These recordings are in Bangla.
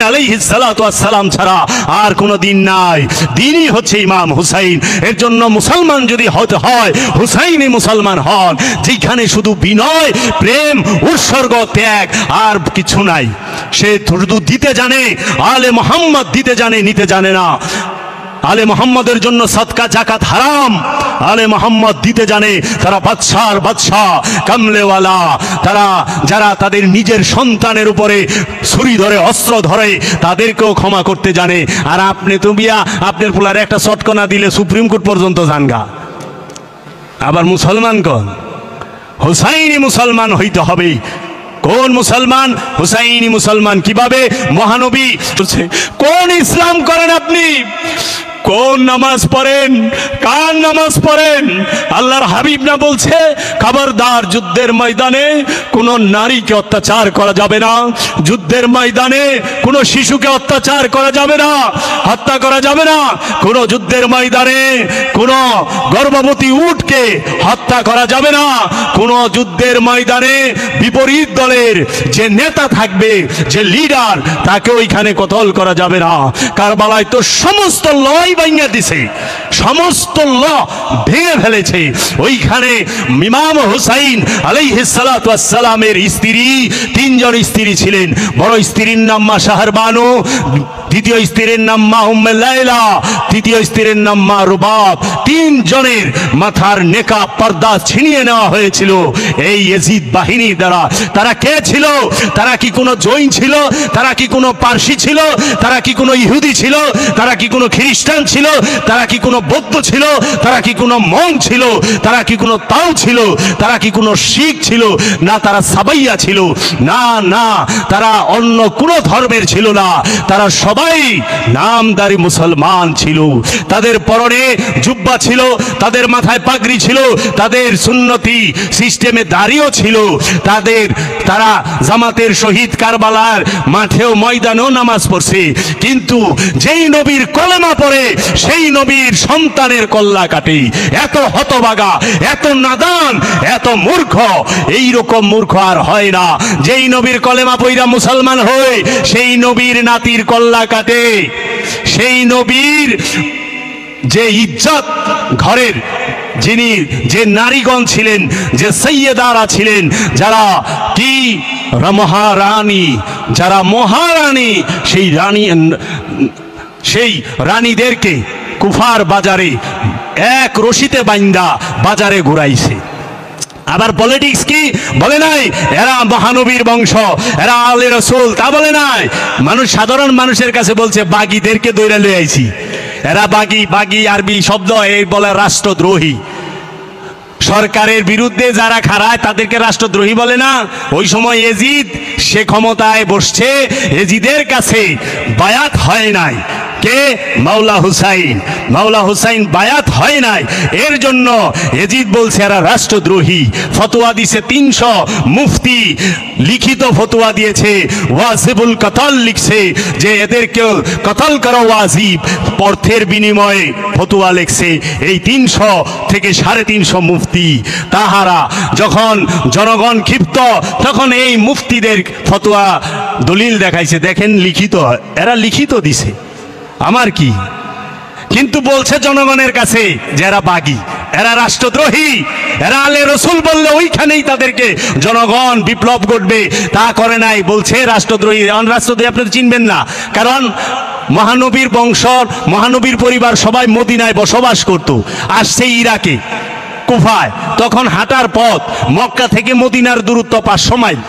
আলাইহিস সালাতু ওয়াস সালাম ছাড়া আর কোনো দিন নাই। দিনই হচ্ছে ইমাম হুসাইন। এর জন্য মুসলমান যদি হতে হয় হুসাইনি মুসলমান হন, যেখানে শুধু বিনয়, প্রেম, উৎসর্গ, ত্যাগ আর কিছু নাই। সে শুধু দিতে জানে, আলে মোহাম্মদ দিতে জানে, নিতে জানে না। আলে মোহাম্মদের জন্য সদকা জাকাত হারাম। আলে মোহাম্মদ দিতে জানে, তারা বাদশার বাদশাহ, কামলেওয়ালা, তারা যারা তাদের নিজের সন্তানের উপরে ছুরি ধরে, অস্ত্র ধরে, তাদেরকেও ক্ষমা করতে জানে। আর আপনি তো বিয়া আপনার পোলার একটা চটকনা দিলে সুপ্রিম কোর্ট পর্যন্ত জানগা। আবার মুসলমান কোন? হুসাইনি মুসলমান হইতে হবে। কোন মুসলমান? হুসাইনি মুসলমান। কিভাবে? মহানবী কোন ইসলাম করেন আপনি? কোন নামাজ পড়েন? কার নামাজ পড়েন? আল্লাহর হাবিব না বলছে খবরদার, যুদ্ধের ময়দানে কোন নারীকে অত্যাচার করা যাবে না, যুদ্ধের ময়দানে কোন শিশুকে অত্যাচার করা যাবে না, হত্যা করা যাবে না, কোন যুদ্ধের ময়দানে কোন গর্ভবতী উটকে হত্যা করা যাবে না, কোন যুদ্ধের ময়দানে বিপরীত দলের যে নেতা থাকবে, যে লিডার, তাকে ওইখানে কতল করা যাবে না। কারবালায় তো সমস্ত লয় ভাঙিয়ে দিছে, সমস্ত ল ভেঙে ফেলেছে। ওইখানে ইমাম হুসাইন আলাইহিস সালাতু ওয়াস সালামের স্ত্রী, তিনজন স্ত্রী ছিলেন। বড় স্ত্রীর নাম মা শাহরবানু, দ্বিতীয় স্ত্রীর নাম মা উম্মে লাইলা, তৃতীয় স্ত্রীর নাম মা রুবাব। তিনজনের মাথার নেকাব, পর্দা ছিনিয়ে নেওয়া হয়েছিল এই ইয়াজিদ বাহিনীর দ্বারা। তারা কে ছিল? তারা কি কোনো জৈন ছিল? তারা কি কোনো পার্সি ছিল? তারা কি কোনো ইহুদি ছিল? তারা কি কোনো খ্রিস্টান ছিল? তারা কি কোনো বৌদ্ধ ছিল? তারা কি কোনো মং ছিল? তারা কি কোনো তাও ছিল? তারা কি কোনো শিখ ছিল? না, তারা সাবাইয়া ছিল। না না, তারা অন্য কোনো ধর্মের ছিল না। তারা সবাই নামদারি মুসলমান ছিল। তাদের পরনে জুব্বা ছিল, তাদের মাথায় পাগড়ি ছিল, তাদের সুন্নতি সিস্টেমে দাড়িও ছিল। তারা জামাতের শহীদ কারবালার মাঠেও ময়দানেও নামাজ পড়ছে। কিন্তু যেই নবীর কলেমা পড়ে সেই নবীর সন্তানের কল্লা কাটে। এত হতভাগা, এত নাদান, এত মূর্খ, এইরকম মূর্খ আর হয় না। যেই নবীর কলেমা পইরা মুসলমান হয় সেই নবীর নাতির কল্লা কাটে। সেই নবীর যে ইজ্জত ঘরের, যিনি যে নারীগণ ছিলেন, যে সৈয়দারা ছিলেন, যারা কি মহারানী, যারা মহারানী, সেই রানীদেরকে কুফার বাজারে এক রশিতে বাইন্দা বাজারে ঘুরাইছে। আবার পলিটিক্স কি বলে নাই? এরা মহানবীর বংশ, এরা আলে রসুল, তা বলে নাই। মানুষ, সাধারণ মানুষের কাছে বলছে বাগীদেরকে দৌড়ে লয়ে আইছি। এরা বাগী, বাগী আরবি শব্দ, এই বলে রাষ্ট্রদ্রোহী। সরকারের বিরুদ্ধে যারা খাড়ায় তাদেরকে রাষ্ট্রদ্রোহী বলে না? ওই সময় এজিদ সে ক্ষমতায় বসছে, এজিদের কাছে বায়াত হয় নাই। কে? মাওলা হুসাইন। মাওলা হুসাইন বায়াত হয় নাই। এর জন্য এজিদ বলছে এরা রাষ্ট্রদ্রোহী। ফতোয়া দিছে 300 মুফতি, লিখিত ফতোয়া দিয়েছে। ওয়াজিবুল কতল লিখছে যে এদেরকে কতল করা ওয়াজিব, অর্থের বিনিময়ে ফতোয়া লিখছে। এই 300 থেকে 350 মুফতি, তাহারা যখন জনগণ ক্ষিপ্ত, তখন এই মুফতিদের ফতোয়া দলিল দেখাইছে। দেখেন লিখিত, এরা লিখিত দিছে, আমার কি? কিন্তু বলছে জনগণের কাছে যে এরা বাগী, এরা রাষ্ট্রদ্রোহী, এরা আলে রসুল বললে ওইখানেই তাদেরকে জনগণ বিপ্লব ঘটবে। তা করে নাই, বলছে রাষ্ট্রদ্রোহী। রাষ্ট্রদ্রোহী আপনি চিনবেন না, কারণ মহানবীর বংশ, মহানবীর পরিবার সবাই মদিনায় বসবাস করত। আসছে ইরাকে, কুফায়, তখন হাঁটার পথ মক্কা থেকে মদিনার দূরত্ব 500 মাইল,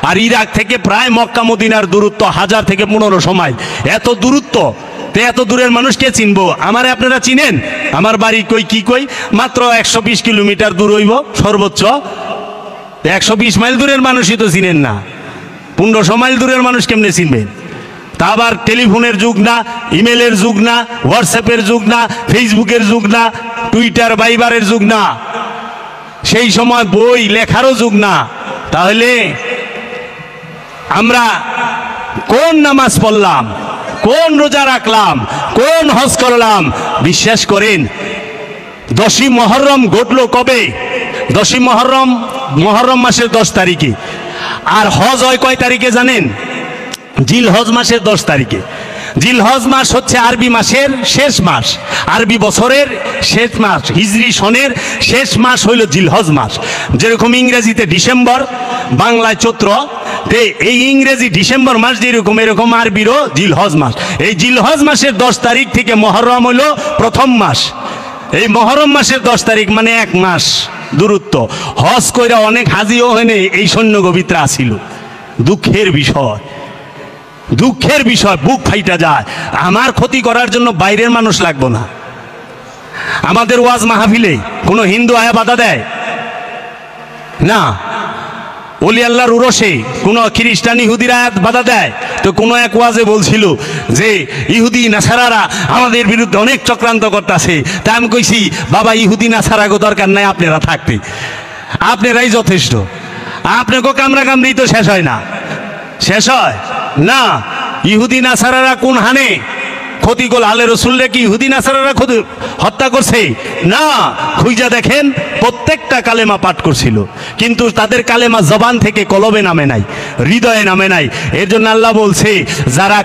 আর ইরাক থেকে প্রায় মক্কা মদিনার দূরত্ব 1000 থেকে 1500 মাইল। এত দূরত্ব, এত দূরের মানুষকে চিনবো? আমারে আপনারা চিনেন? আমার বাড়ি কই, কি কই, মাত্র 120 কিলোমিটার দূর হইব সর্বোচ্চ। 120 মাইল দূরের মানুষই তো চিনেন না, 1500 মাইল দূরের মানুষ কেমনে চিনবেন? তা আবার টেলিফোনের যুগ না, ইমেলের যুগ না, হোয়াটসঅ্যাপের যুগ না, ফেসবুকের যুগ না, টুইটার ভাইবারের যুগ না, সেই সময় বই লেখারও যুগ না। তাহলে আমরা কোন নামাজ পড়লাম, কোন রোজা রাখলাম, কোন হজ করলাম? বিশ্বাস করেন 10ই মুহররম ঘটলো কবে? 10ই মুহররম, মুহররম মাসের 10 তারিখে। আর হজ হয় কয় তারিখে জানেন? জিলহজ মাসের 10 তারিখে। জিলহজ মাস হচ্ছে আরবি মাসের শেষ মাস, আরবি বছরের শেষ মাস, হিজরি সনের শেষ মাস হইল জিলহজ মাস। যেরকম ইংরেজিতে ডিসেম্বর, বাংলায় চৈত্র, এই ইংরেজি ডিসেম্বর মাস যেরকম, এরকম আরবিরও জিলহজ মাস। এই জিলহজ মাসের 10 তারিখ থেকে মহরম হইল প্রথম মাস। এই মহরম মাসের 10 তারিখ মানে 1 মাস দূরত্ব। হজ কইরা অনেক হাজিও হয়নি, এই সৈন্য গোবিত্রা আসিল। দুঃখের বিষয়, দুঃখের বিষয়, বুক ফাইটা যায়। আমার ক্ষতি করার জন্য বাইরের মানুষ লাগবো না। আমাদের ওয়াজ মাহফিলে কোনো হিন্দু আয়া বাধা দেয় না, ওলি আল্লাহর উরসে কোনো খ্রিস্টান ইহুদিরা বাধা দেয়। তো কোনো এক ওয়াজে বলছিল যে ইহুদি নাসারারা আমাদের বিরুদ্ধে অনেক চক্রান্ত করতেছে। তা আমি কইছি, বাবা ইহুদি নাসারাগো দরকার নাই, আপনারা থাকতে, আপনারাই যথেষ্ট। আপনাকে কামরা কামড়ি তো শেষ হয় না, শেষ হয় না। ইহুদি নাসারারা কোন হানে ক্ষতি করল? আলে রসুলরে কি ইহুদি নাসারারা হত্যা করছে? না, খুঁজা দেখেন প্রত্যেকটা কালেমা পাঠ করছিল, কিন্তু তাদের কালেমা জবান থেকে কলবে নামে নাই, হৃদয়ে নামে নাই। এর জন্য আল্লাহ বলছে যারা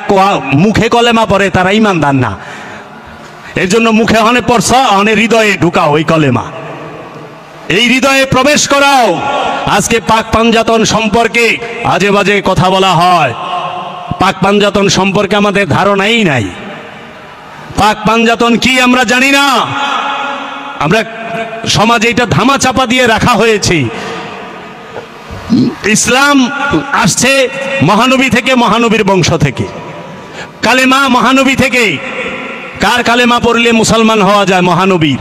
মুখে কলেমা পড়ে তারা ঈমানদার না। এর জন্য মুখে হনে পড়ছ, হনে হৃদয়ে ঢুকাও এই কলেমা, এই হৃদয়ে প্রবেশ করাও। আজকে পাক পাঞ্জাতন সম্পর্কে আজে বাজে কথা বলা হয়। পাক পাঞ্জাতন সম্পর্কে আমাদের ধারণাই নাই। পাক পাঞ্জাতন কি আমরা জানি না। আমরা সমাজে এটা ধামা চাপা দিয়ে রাখা হয়েছে। ইসলাম আসছে মহানবী থেকে, মহানবীর বংশ থেকে, কালেমা মহানবী থেকে। কার কালেমা পড়লে মুসলমান হওয়া যায়? মহানবীর।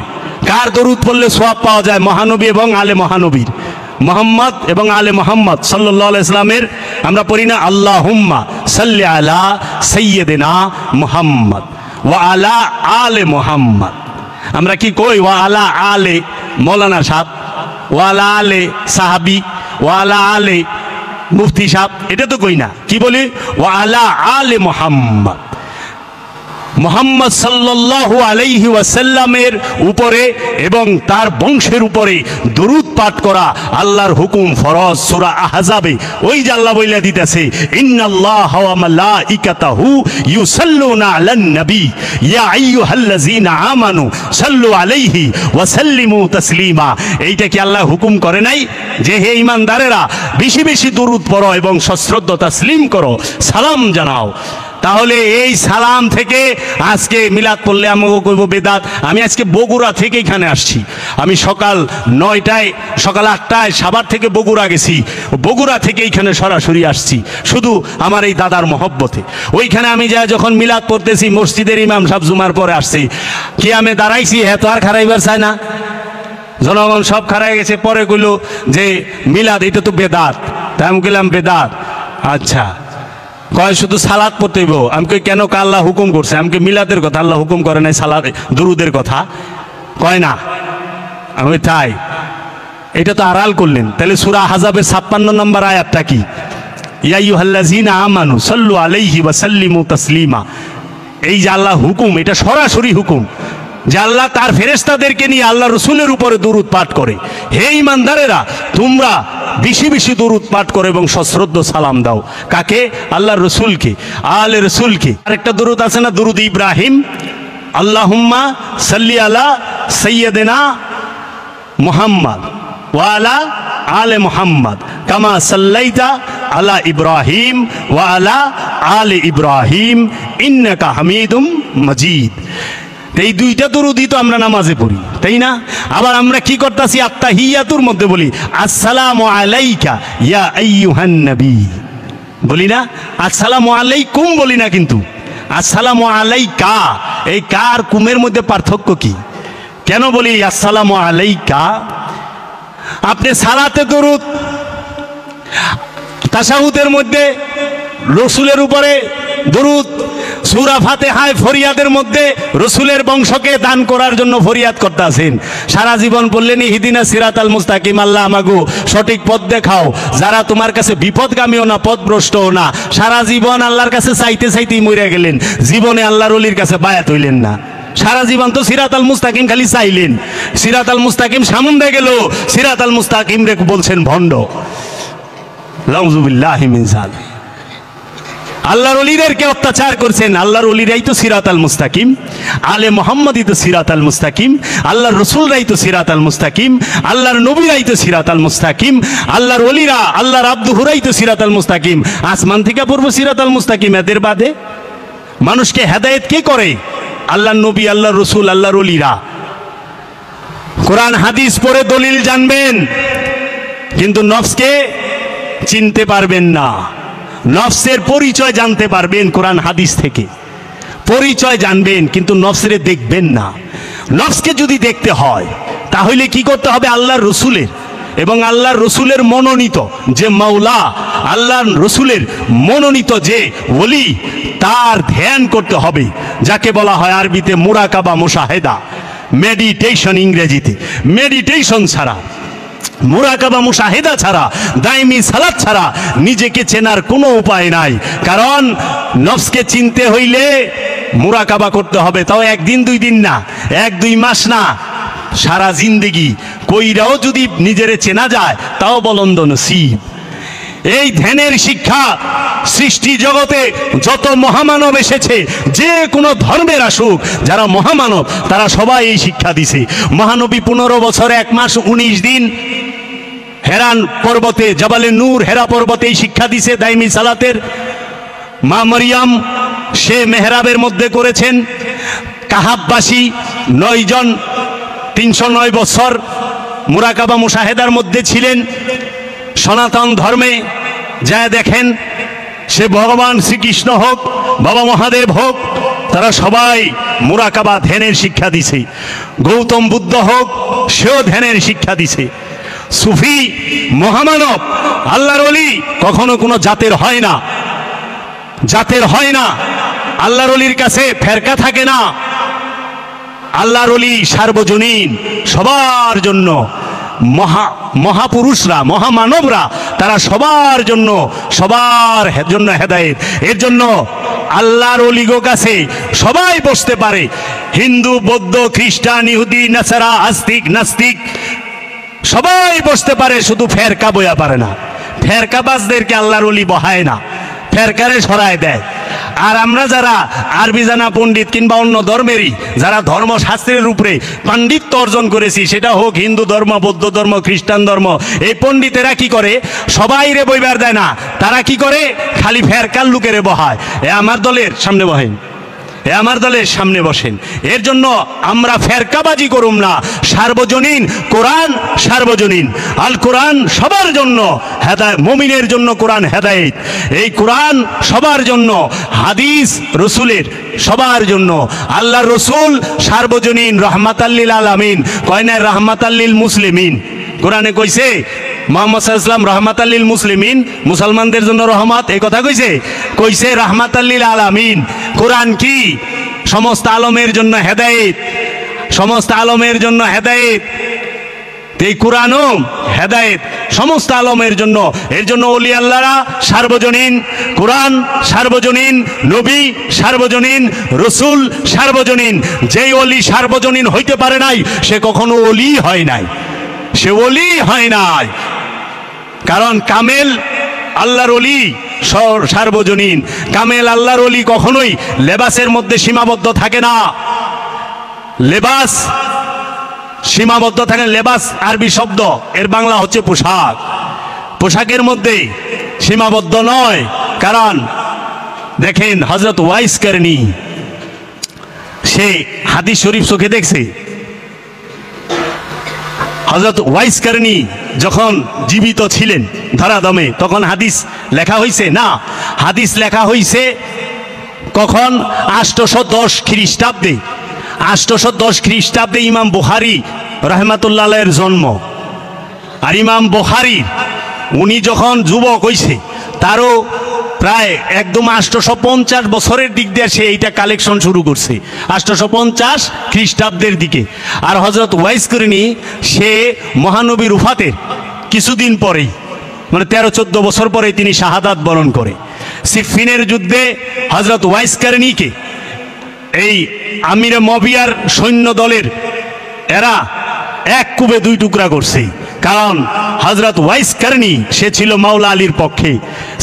কার দরুদ পড়লে সওয়াব পাওয়া যায়? মহানবী এবং আলে মহানবীর। মোহাম্মদ এবং আলে মোহাম্মদ সাল্লাল্লাহু আলাইহি ইসলামের আমরা পড়ি না আল্লাহুম্মা সাল্লি আলা সাইয়্যিদিনা মুহাম্মদ ওয়া আলা আলে মুহাম্মদ। আমরা কি কই? ওয়া আলা আলে মৌলানা সাহেব, ওয়া আলা আলে সাহাবী, ওয়া আলা আলে মুফতি সাহেব, এটা তো কই না। কি বলি? ওয়া আলা আলে মুহাম্মদ। মুহাম্মদ সাল্লাল্লাহু আলাইহি ওয়াসাল্লামের উপরে এবং তার বংশের উপরে দরুদ পাঠ করা আল্লাহর হুকুম, ফরজ। সূরা আহজাবে ওই যে আল্লাহ বইলা দিতেছে, ইন্নাল্লাহা ওয়া মালাইকাতাহু ইউসাল্লুনা আলান নবী ইয়া আইয়ুহাল্লাযীনা আমানু সাল্লু আলাইহি ওয়া সাল্লিমু তাসলিমা। এইটা কি আল্লাহ হুকুম করে নাই যে হে ঈমানদারেরা বেশি বেশি দরুদ পড়ো এবং সশ্রদ্ধ তাসলিম করো, সালাম জানাও? তাহলে এই সালাম থেকে আজকে মিলাদ পড়লে আমাকে কইব বেদাত। আমি আজকে বগুড়া থেকে এখানে আসছি। আমি সকাল 9টায়, সকাল 8টায় সাভার থেকে বগুড়া গেছি। বগুড়া থেকে এইখানে সরাসরি আসছি শুধু আমার এই দাদার মহব্বতে। ওইখানে আমি যাই যখন মিলাদ পড়তেছি, মসজিদের ইমাম সাহেব জুমার পরে আসছি, কি আমি দাঁড়াইছি, হ্যাঁ তো আর খারাইবার চায় না, জনগণ সব খারাই গেছে। পরে কইল যে মিলাদ এটা তো বেদাত। তাই আমি কইলাম বেদাত? আচ্ছা, কয় শুধু সালাত পড়তে হইব। আমি কই কেন? আল্লাহ হুকুম করছে। আমি মিলাদের কথা আল্লাহ হুকুম করে নাই, সালাত দুরুদের কথা কয় না। আমি তাই, এটা তো আড়াল করলেন। তাহলে সূরা আহজাবের 56 নম্বর আয়াতটা কি? ইয়া আইয়ুহাল্লাযীনা আমানু সাল্লু আলাইহি ওয়া সাল্লিমু তাসলিমা। এই যে আল্লাহ হুকুম, এটা সরাসরি হুকুম যে আল্লাহ তার ফেরেশতাদেরকে নিয়ে আল্লাহ রসুলের উপরে দরুদ পাঠ করে। হে ঈমানদারেরা, তোমরা বেশি বেশি দরুদ পাঠ করো এবং সশ্রদ্ধ সালাম দাও। কাকে? আল্লাহর রসুলকে, আলে রসুলকে। আরেকটা দরুদ আছে না, দরুদ ইব্রাহিম, আল্লাহুম্মা সাল্লি আলা সাইয়্যিদিনা মুহাম্মদ ওয়া আলা আলে মুহাম্মদ কামা সাল্লাইতা আলা ইব্রাহিম ওয়া আলা আলে ইব্রাহিম ইন্নাকা হামিদুম মাজিদ। এই দুইটা দরুদই তো আমরা নামাজে পড়ি, তাই না? আবার আমরা কি করতেছি? আত্তাহিয়াতুর মধ্যে বলি আসসালামু আলাইকা ইয়া আইয়ুহান নবী, বলি না? আসসালামু আলাইকুম বলি না, কিন্তু আসসালামু আলাইকা। এই কার কুমের মধ্যে পার্থক্য কি? কেন বলি আসসালামু আলাইকা? আপনি সালাতে দরুদ, তাশাহুদের মধ্যে রসুলের উপরে দরুদ, সূরা ফাতিহায় ফরিয়াদের মধ্যে রসুলের বংশকে দান করার জন্য ফরিয়াদ করতেছেন। সারা জীবন বললেন ইহদিনা সিরাতাল মুস্তাকিম, আল্লাহ আমাগো সঠিক পথ দেখাও। যারা তোমার কাছে বিপদগামীও না, পথভ্রষ্টও না, সারা জীবন আল্লাহর কাছে চাইতে চাইতেই মরে গেলেন, জীবনে আল্লাহর ওলির কাছে বায়াত হইলেন না। সারা জীবন তো সিরাতাল মুস্তাকিম খালি চাইলেন, সিরাতাল মুস্তাকিম সামুন্দে গেল, সিরাতাল মুস্তাকিম রে বলছেন ভণ্ড। লাউযুবিল্লাহি মিন যালিক। আল্লাহর ওলিদেরকে অত্যাচার করছেন। আল্লাহর ওলিরাই তো সিরাত আল মুস্তাকিম, আলে মোহাম্মদই তো সিরাত আল মুস্তাকিম, আল্লাহর রসুলরাই তো সিরাত আল মুস্তাকিম, আল্লাহর নবীরাই তো সিরাত আল মুস্তাকিম, আল্লাহর ওলিরা আল্লাহর আব্দুহুরাই তো সিরাত আল মুস্তাকিম। আসমান থেকে পূর্ব সিরাত আল মুস্তাকিম, এদের বাদে মানুষকে হেদায়েত কে করে? আল্লাহর নবী, আল্লাহর রসুল, আল্লাহর ওলিরা। কোরআন হাদিস পড়ে দলিল জানবেন, কিন্তু নফসকে চিনতে পারবেন না। নফসের পরিচয় জানতে পারবেন কোরআন হাদিস থেকে, পরিচয় জানবেন, কিন্তু নফসের দেখবেন না। নফসকে যদি দেখতে হয় তাহলে কি করতে হবে? আল্লাহর রসুলের এবং আল্লাহর রসুলের মনোনীত যে মাওলা, আল্লাহর রসুলের মনোনীত যে ওলি, তার ধ্যান করতে হবে, যাকে বলা হয় আরবিতে মুরাকাবা, মুশাহেদা, মেডিটেশন ইংরেজিতে। মেডিটেশন ছাড়া, মুরাকাবা মুশাহিদা ছাড়া, দাইমি সালাত ছাড়া নিজেকে চেনার কোনো উপায় নাই। কারণ নফসকে চিনতে হইলে মুরাকাবা করতে হবে, তাও একদিন দুই দিন না, 1-2 মাস না, সারা জিন্দেগি কইরাও যদি নিজেরে চেনা যায় তাও বলন্দ নসিব। এই ধ্যানের শিক্ষা সৃষ্টি জগতে যত মহামানব এসেছে, যে কোনো ধর্মের আসুক, যারা মহামানব তারা সবাই এই শিক্ষা দিছে। মহানবী 15 বছর 1 মাস 19 দিন হেরান পর্বতে, জাবালে নূর, হেরা পর্বতে এই শিক্ষা দিছে দাইমি সালাতের। মা মরিয়াম সে মেহরাবের মধ্যে করেছেন। কাহাববাসী 9 জন 309 বছর মুরাকাবা মুশাহেদার মধ্যে ছিলেন। সনাতন ধর্মে যা দেখেন, সে ভগবান শ্রীকৃষ্ণ হোক, বাবা মহাদেব হোক, তারা সবাই মুরাকাবা ধ্যানের শিক্ষা দিছে। গৌতম বুদ্ধ হোক, সেও ধ্যানের শিক্ষা দিছে। সুফি মহামানব আল্লাহর ওলি কখনো কোনো জাতের হয় না, জাতের হয় না। আল্লাহর ওলির কাছে ফেরকা থাকে না। আল্লাহর ওলি সার্বজনীন, সবার জন্য। মহাপুরুষরা, মহামানবরা, তারা সবার জন্য, সবার জন্য হেদায়েত। এর জন্য আল্লাহর ওলিগো কাছে সবাই বসতে পারে, হিন্দু, বৌদ্ধ, খ্রিস্টান, ইহুদি, নাসারা, আস্তিক, নাস্তিক, সবাই বসতে পারে, শুধু ফেরকা বয়া পারে না। ফেরকাবাজদেরকে আল্লাহর ওলি বহায় না, ফেরকারে সরায় দেয়। আর আমরা যারা আরবি জানা পণ্ডিত কিংবা অন্য ধর্মেরই যারা ধর্মশাস্ত্রের উপরে পাণ্ডিত্য অর্জন করেছি, সেটা হোক হিন্দু ধর্ম, বৌদ্ধ ধর্ম, খ্রিস্টান ধর্ম, এই পণ্ডিতেরা কি করে? সবাই রে বইবার দেয় না, তারা কি করে? খালি ফেরকার লোকেরে বহায়। এ আমার দলের সামনে বহেন, এ আমার দলের সামনে বসেন। এর জন্য আমরা ফেরকাবাজি করুম না। সার্বজনীন কোরআন, সার্বজনীন আল কোরআন সবার জন্য হেদায়েত, মুমিনের জন্য কোরআন হেদায়েত। এই কোরআন সবার জন্য, হাদিস রসুলের সবার জন্য। আল্লাহর রসুল সার্বজনীন, রহমাতাল্লিল আলামিন, কয় না রহমাতাল্লিল মুসলিমিন। কোরআনে কইছে মুহাম্মদ সাল্লাল্লাহু আলাইহি ওয়াসাল্লাম রহমাতাল্লিল মুসলিমিন, মুসলমানদের জন্য রহমত, এই কথা কইছে। কইছে রহমাতাল্লিল আলামিন। কোরআন কি? সমস্ত আলমের জন্য হেদায়েত, সমস্ত আলমের জন্য হেদায়েত। এই কোরআনও হেদায়েত সমস্ত আলমের জন্য। এর জন্য ওলি আল্লাহরা সার্বজনীন, কোরআন সার্বজনীন, নবী সার্বজনীন, রসুল সার্বজনীন। যেই ওলি সার্বজনীন হইতে পারে নাই, সে কখনো ওলি হয় নাই, সে ওলি হয় নাই। কারণ কামেল আল্লাহর ওলি সার্বজনীন। কামেল আল্লাহর ওলি কখনোই লেবাসের মধ্যে সীমাবদ্ধ থাকে না। লেবাস সীমাবদ্ধ থাকে। লেবাস আরবি শব্দ, এর বাংলা হচ্ছে পোশাক। পোশাকের মধ্যে সীমাবদ্ধ নয়। কারণ দেখেন হযরত ওয়াইস কারনী, সে হাদিস শরীফ চোখে দেখছে। হযরত ওয়াইস কারনী যখন জীবিত ছিলেন ধরাদমে, তখন হাদিস লেখা হয়েছে না। হাদিস লেখা হয়েছে কখন? 810 খ্রিস্টাব্দে। 810 খ্রিস্টাব্দে ইমাম বুখারী রাহমাতুল্লাহ আলাইহির জন্ম। আর ইমাম বুখারী উনি যখন যুবক হইছে, তারও প্রায় একদম 850 বছরের দিক দিয়ে সে এইটা কালেকশন শুরু করছে, 850 খ্রিস্টাব্দের দিকে। আর হযরত ওয়াইস কারনী সে মহানবী রুফাতের কিছুদিন পরেই, মানে 13-14 বছর পরে তিনি শাহাদাত বরণ করে। সিফিনের যুদ্ধে হযরত ওয়াইস কারনীকে এই আমিরে মবিয়ার সৈন্য দলের এরা এক কুবে 2 টুকরা করছে। কারণ হযরত ওয়াইস কারনী সে ছিল মাওলা আলীর পক্ষে।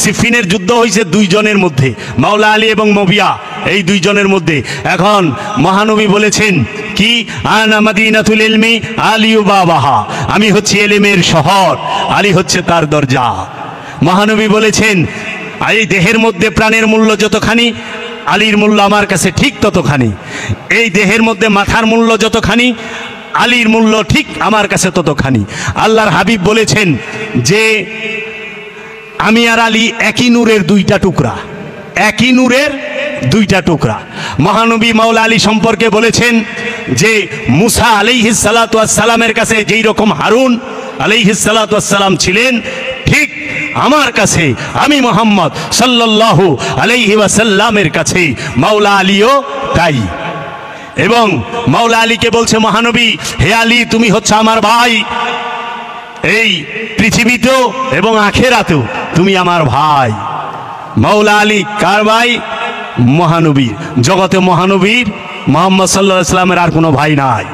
সিফিনের যুদ্ধ হয়েছে দুইজনের মধ্যে, মাওলা আলী এবং মুয়াবিয়া, এই দুইজনের মধ্যে। এখন মহানবী বলেছেন কি, আনা মাদিনাতুল ইলমি আলিউ বাবাহা, আমি হচ্ছে ইলমের শহর, আলী হচ্ছে তার দরজা। মহানবী বলেছেন এই দেহের মধ্যে প্রাণের মূল্য যতখানি, আলীর মূল্য আমার কাছে ঠিক ততখানি। এই দেহের মধ্যে মাথার মূল্য যতখানি, আলীর মূল্য ঠিক আমার কাছে ততখানি। আল্লাহর হাবিব বলেছেন যে আমি আর আলী একই নূরের দুইটা টুকরা, একই নূরের দুইটা টুকরা। মহানবী মাওলা আলী সম্পর্কে বলেছেন যে মুসা আলাইহিস সালাতু ওয়াস সালামের কাছে যেই রকম হারুন আলাইহিস সালাতু ওয়াস সালাম ছিলেন, ঠিক আমার কাছে, আমি মুহাম্মদ সাল্লাল্লাহু আলাইহি ওয়াসাল্লামের কাছে মাওলা আলীও তাই। এবং মাওলা আলীকে বলছে মহানবী, হে আলী তুমি হচ্ছে আমার ভাই, এই পৃথিবীতেও এবং আখিরাতেও তুমি আমার ভাই। মাওলা আলী কার ভাই? মহানবীর। জগতে মহানবীর মুহাম্মদ সাল্লাল্লাহু আলাইহি ওয়াসাল্লামের আর কোনো ভাই নাই।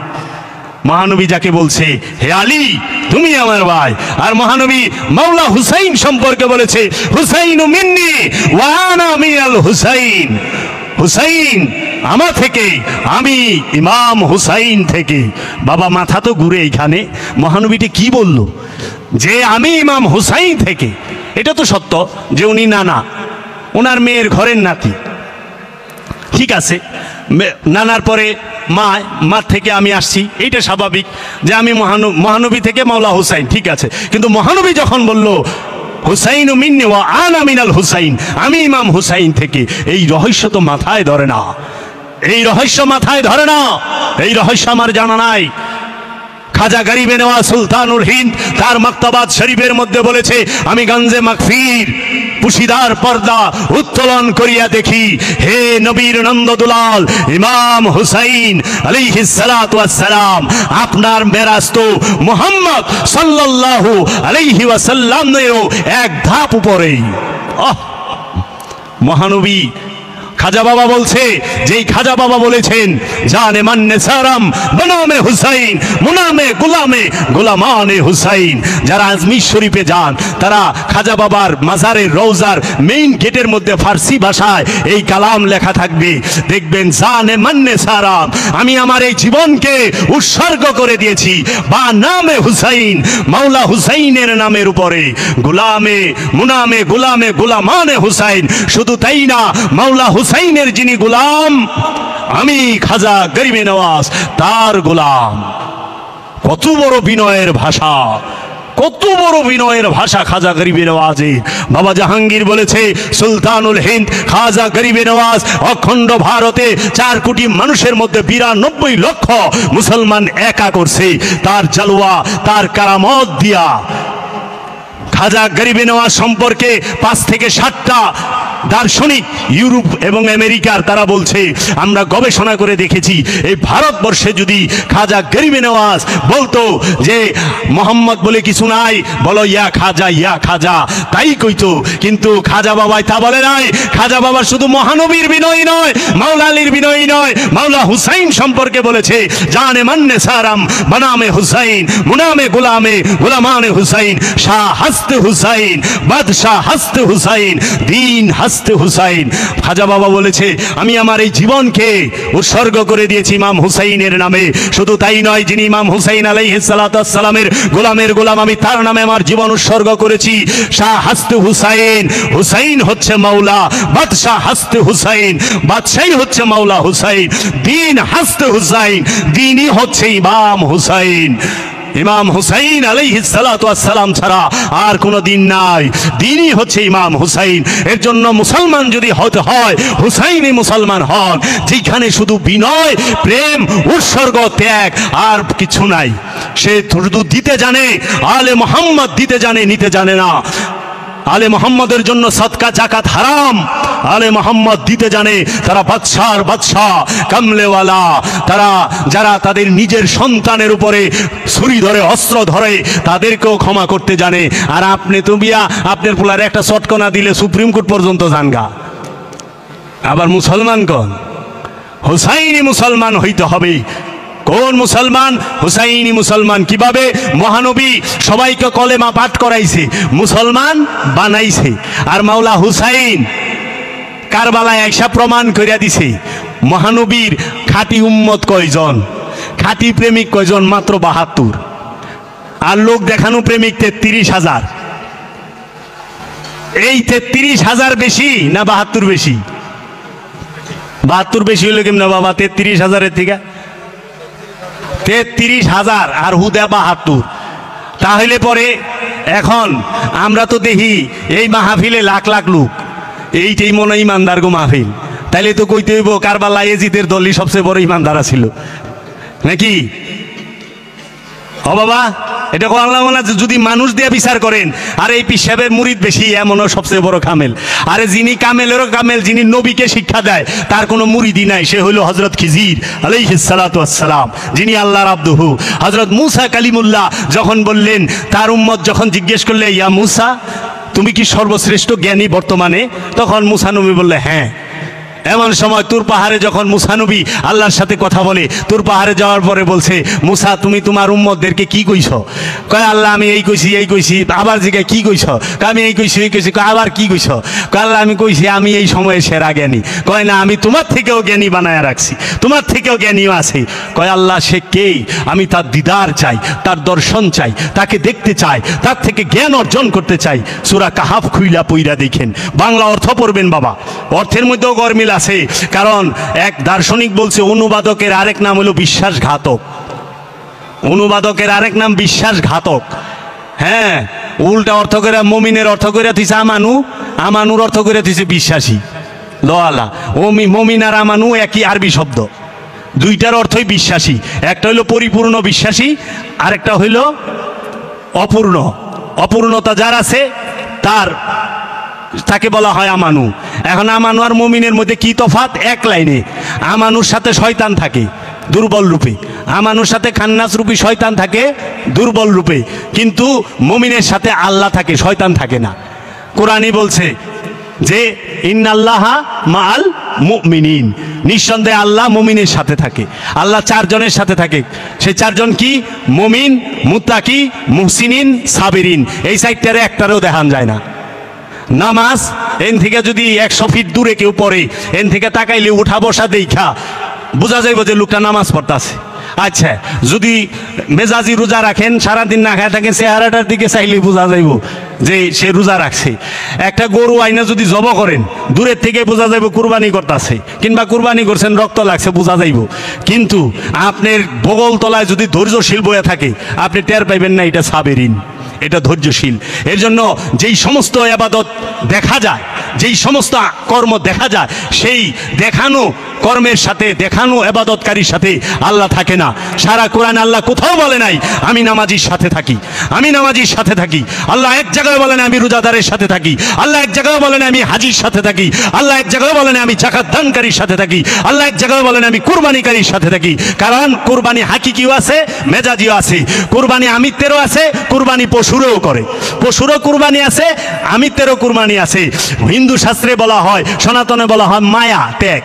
মহানবী যাকে বলছে হে আলী তুমি আমার ভাই। আর মহানবী মাওলা হুসাইন সম্পর্কে বলেছে হুসাইনু মিন্নি ওয়া আনা মিনাল হুসাইন, হুসাইন আমার থেকে, আমি ইমাম হুসাইন থেকে। বাবা মাথা তো ঘুরে এইখানে, মহানবীটি কি বলল যে আমি ইমাম হুসাইন থেকে। এটা তো সত্য যে উনি নানা, ওনার মেয়ের ঘরের নাতি, ঠিক আছে। নানার পরে মা, মা থেকে আমি আসছি, এইটা স্বাভাবিক যে আমি মহানবী থেকে মাওলা হুসাইন, ঠিক আছে। কিন্তু মহানবী যখন বলল হুসাইন মিন্নি ওয়া আনা মিনাল হুসাইন, আমি ইমাম হুসাইন থেকে, এই রহস্য তো মাথায় ধরে না, এই রহস্য মাথায় ধরে না, এই রহস্য আমার জানা নাই। খাজা গরিবে নওয়াজ সুলতানুল হিন্দ তার মাকতাবাত শরীফের মধ্যে বলেছে আমি গঞ্জে মাগফির পুশিদার পর্দা উত্তোলন করিয়া দেখি, হে নবীর নন্দদুলাল ইমাম হুসাইন আলাইহিস সালাতু ওয়াস সালাম, আপনার মেরাজ তো মুহাম্মদ সাল্লাল্লাহু আলাইহি ওয়াসাল্লামেরও এক ধাপ উপরেই। মহানবী খাজা বাবা বলছে, যেই খাজা বাবা বলেছেন জানে মান্নে সারাম বনামে হুসাইন মুনামে গোলামে গোলামানে হুসাইন। যারা আজমির শরীফে যান তারা খাজা বাবার মাজারের রওজার মেইন গেটের মধ্যে ফার্সি ভাষায় এই কালাম লেখা থাকবে, দেখবেন জানে মান্নে সারাম, আমি আমার এই জীবনকে উৎসর্গ করে দিয়েছি বা নামে হুসাইন, মাওলা হুসাইনের নামের উপরে, গোলামে মুনামে গোলামে গোলামানে হুসাইন। শুধু তাই না, মাওলা হুসাইনের যিনি গোলাম, আমি খাজা গরিবে নওয়াজ তার গোলাম। কত বড় বিনয়ের ভাষা, কত বড় বিনয়ের ভাষা খাজা গরিবে নওয়াজের। বাবা জাহাঙ্গীর বলেছে সুলতানুল হিন্দ খাজা গরিবে নওয়াজ অখণ্ড ভারতে 4 কোটি মানুষের মধ্যে 92 লক্ষ মুসলমান একা করছে তার জালওয়া, তার কারামত দিয়া। খাজা গরিবে নওয়াজ সম্পর্কে 5 থেকে 7টা দার্শনিক ইউরোপ এবং আমেরিকার তারা বলছে, আমরা গবেষণা করে দেখেছি এই ভারতবর্ষে যদি খাজা গরিবে নওয়াজ বলতো যে মোহাম্মদ বলে কিছু নাই, বলো ইয়া খাজা ইয়া খাজা, তাই কইতো। কিন্তু খাজা বাবাই তা বলে নাই। খাজা বাবা শুধু মহানবীর বিনয়ী নয়, মাওলা আলীর বিনয়ী নয়, মাওলা হুসাইন সম্পর্কে বলেছে জানে মান্নে সারাম বনামে হুসাইন মুনামে গোলামে গোলামানে হুসাইন, শাহ হস্তে হুসাইন বাদশাহ হস্তে হুসাইন দিন হস্তে হুসাইন। খাজা বাবা বলেছে আমি আমার এই জীবনকে উৎসর্গ করে দিয়েছি ইমাম হুসাইনের নামে। শুধু তাই নয়, যিনি ইমাম হুসাইন আলাইহিস সালাতু ওয়াস সালামের গোলামের গোলাম, আমি তার নামে আমার জীবন উৎসর্গ করেছি। শাহ হস্তে হুসাইন, হুসাইন হচ্ছে মাওলা, বাদশাহ হস্তে হুসাইন, বাদশাহী হচ্ছে মাওলা হুসাইন, দিন হস্তে হুসাইন, দিনই হচ্ছে ইমাম হুসাইন। ইমাম হুসাইন আলাইহিস সালাতু ওয়াস সালাম ছাড়া আর কোনো দিন নাই, দিনই হচ্ছে ইমাম হুসাইন। এর জন্য মুসলমান যদি হতে হয় হুসাইনি মুসলমান হন, যেখানে শুধু বিনয় প্রেম উৎসর্গ ত্যাগ আর কিছু নাই। সে শুধু দিতে জানে, আলে মোহাম্মদ দিতে জানে, নিতে জানে না। আলে মোহাম্মদের জন্য সদকা জাকাত হারাম, আলে মোহাম্মদ দিতে জানে। তারা বাদশার বাদশাহ কামলেওয়ালা, তারা যারা তাদের নিজের সন্তানের উপরে ছুরি ধরে অস্ত্র ধরে তাদেরকেও ক্ষমা করতে জানে। আর আপনি তো বিয়া আপনার পোলার একটা চটকনা দিলে সুপ্রিম কোর্ট পর্যন্ত জানগা। আবার মুসলমান কোন হুসাইনি মুসলমান হইতে হবে। কোন মুসলমান? হুসাইনি মুসলমান। কিভাবে? মহানবী সবাইকে কলেমা পাঠ করাইছে, মুসলমান বানাইছে। আর মাওলা হুসাইন কারবালায় আইসা প্রমাণ করিয়া দিছে মহানবীর খাঁটি উম্মত কয়জন, খাঁটি প্রেমিক কয়জন? মাত্র ৭২। আর লোক দেখানো প্রেমিক ৩৩,০০০। এই ৩৩,০০০ বেশি না ৭২ বেশি? ৭২ বেশি হইল কেমন বাবা? ৩৩,০০০-এর থেকে ৩৩,০০০ আর হুদা ৭২। তাহলে পরে এখন আমরা তো দেখি এই মাহফিলে লাখ লাখ লোক, এইটাই মনে হয় ইমানদার গো মাহফিল। তাইলে তো কইতে হইব কারবালা ইয়াজিদের দলই সবচেয়ে বড় ইমানদার ছিল নাকি? ও বাবা, এটা আল্লাহ যদি মানুষ দিয়ে বিচার করেন, আর এই পীর সাহেবের মুরিদ বেশি, এমনও সবচেয়ে বড় কামেল। আরে যিনি কামেলেরও কামেল, যিনি নবীকে শিক্ষা দেয়, তার কোনো মুরিদই নাই, সে হইল হযরত খিজির আলাইহিস সালাতু ওয়াস সালাম, যিনি আল্লাহর আব্দুহু। হযরত মূসা কালিমুল্লাহ যখন বললেন, তার উম্মত যখন জিজ্ঞেস করলে, ইয়া মূসা, তুমি কি সর্বশ্রেষ্ঠ জ্ঞানী বর্তমানে? তখন মূসা নবী বললে, হ্যাঁ। এমন সময় তুর পাহাড়ে যখন মূসা নবী আল্লাহর সাথে কথা বলে, তুর পাহাড়ে যাওয়ার পরে বলছে, মূসা তুমি তোমার উম্মতদেরকে কি কইছ? কয় আল্লাহ আমি এই কইছি এই কইছি। আবার জিজ্ঞাসা কি কইছ? আমি এই কইছি এই কইছি। আবার কি কইছ? কয় আল্লাহ আমি কইছি আমি এই সময়ে সেরা জ্ঞানী। কয় না, আমি তোমার থেকেও জ্ঞানী বানায় রাখছি, তোমার থেকেও জ্ঞানীও আছে। কয় আল্লাহ সে কে? আমি তার দিদার চাই, তার দর্শন চাই, তাকে দেখতে চাই, তার থেকে জ্ঞান অর্জন করতে চাই। সূরা কাহাফ খুইলা পইরা দেখেন, বাংলা অর্থ পড়বেন বাবা, অর্থের মধ্যেও গরমিল আছে। কারণ এক দার্শনিক বলছে অনুবাদকের আরেক নাম হলো বিশ্বাসঘাতক। অনুবাদকের আরেক নাম বিশ্বাসঘাতক। হ্যাঁ, উল্টা অর্থ করে মমিনের অর্থ করে দিছে আমানু, আমানুর অর্থ করে দিছে বিশ্বাসী। লোয়ালা মমিন আর আমানু একই আরবি শব্দ, দুইটার অর্থই বিশ্বাসী। একটা হইল পরিপূর্ণ বিশ্বাসী, আরেকটা হইল অপূর্ণ। অপূর্ণতা যার আছে তাকে বলা হয় আমানু। এখন আমানু আর মুমিনের মধ্যে কি তফাৎ? এক লাইনে। আমানুর সাথে শয়তান থাকে দুর্বল রূপে, আমানুর সাথে খান্নাস রূপী শয়তান থাকে দুর্বল রূপে, কিন্তু মুমিনের সাথে আল্লাহ থাকে, শয়তান থাকে না। কোরআনই বলছে যে ইন্নাল্লাহা মাআল মুমিনিন, নিঃসন্দেহে আল্লাহ মুমিনের সাথে থাকে। আল্লাহ চারজনের সাথে থাকে। সেই চারজন কি? মুমিন, মুত্তাকি, মুহসিনিন, সাবিরিন। এই সাইডটারে একটারেও দেখান যায় না। নামাজ এন থেকে যদি 100 ফিট দূরে কেউ পড়ে, এন থেকে তাকাইলে উঠা বসা দেখা বোঝা যাইব যে লোকটা নামাজ পড়তেছে। আচ্ছা, যদি মেজাজি রোজা রাখেন, সারাদিন না খায় থাকেন, চেহারাটার দিকে চাইলে বোঝা যাইব যে সে রোজা রাখছে। একটা গরু আইনা যদি জব করেন, দূরের থেকে বোঝা যাইব কুরবানি করতেছে, কিংবা কুরবানি করছেন রক্ত লাগছে, বোঝা যাইব। কিন্তু আপনার বগল তলায় যদি ধৈর্যশীল বয়ে থাকে, আপনি টের পাইবেন না এটা সাবেরিন, এটা ধৈর্যশীল। এর জন্য যেই সমস্ত ইবাদত দেখা যায়, যেই সমস্ত কর্ম দেখা যায়, সেই দেখানো কর্মের সাথে, দেখানো ইবাদতকারীর সাথে আল্লাহ থাকে না। সারা কোরআন আল্লাহ কোথাও বলে নাই আমি নামাজির সাথে থাকি, আমি নামাজির সাথে থাকি। আল্লাহ এক জায়গায় বলেন আমি রোজাদারের সাথে থাকি, আল্লাহ এক জায়গায় বলেন আমি হাজির সাথে থাকি, আল্লাহ এক জায়গায় বলেন আমি যাকাত দানকারীর সাথে থাকি, আল্লাহ এক জায়গায় বলেন আমি কুরবানিকারীর সাথে থাকি। কারণ কুরবানি হাকিকিও আছে, মেজাজিও আছে, কুরবানি আমিত্বেরও আছে, কুরবানি পশুরও করে, পশুরও কুরবানি আছে, আমিত্বেরও কুরবানি আছে। হিন্দু শাস্ত্রে বলা হয়, সনাতনে বলা হয় মায়া ত্যাগ।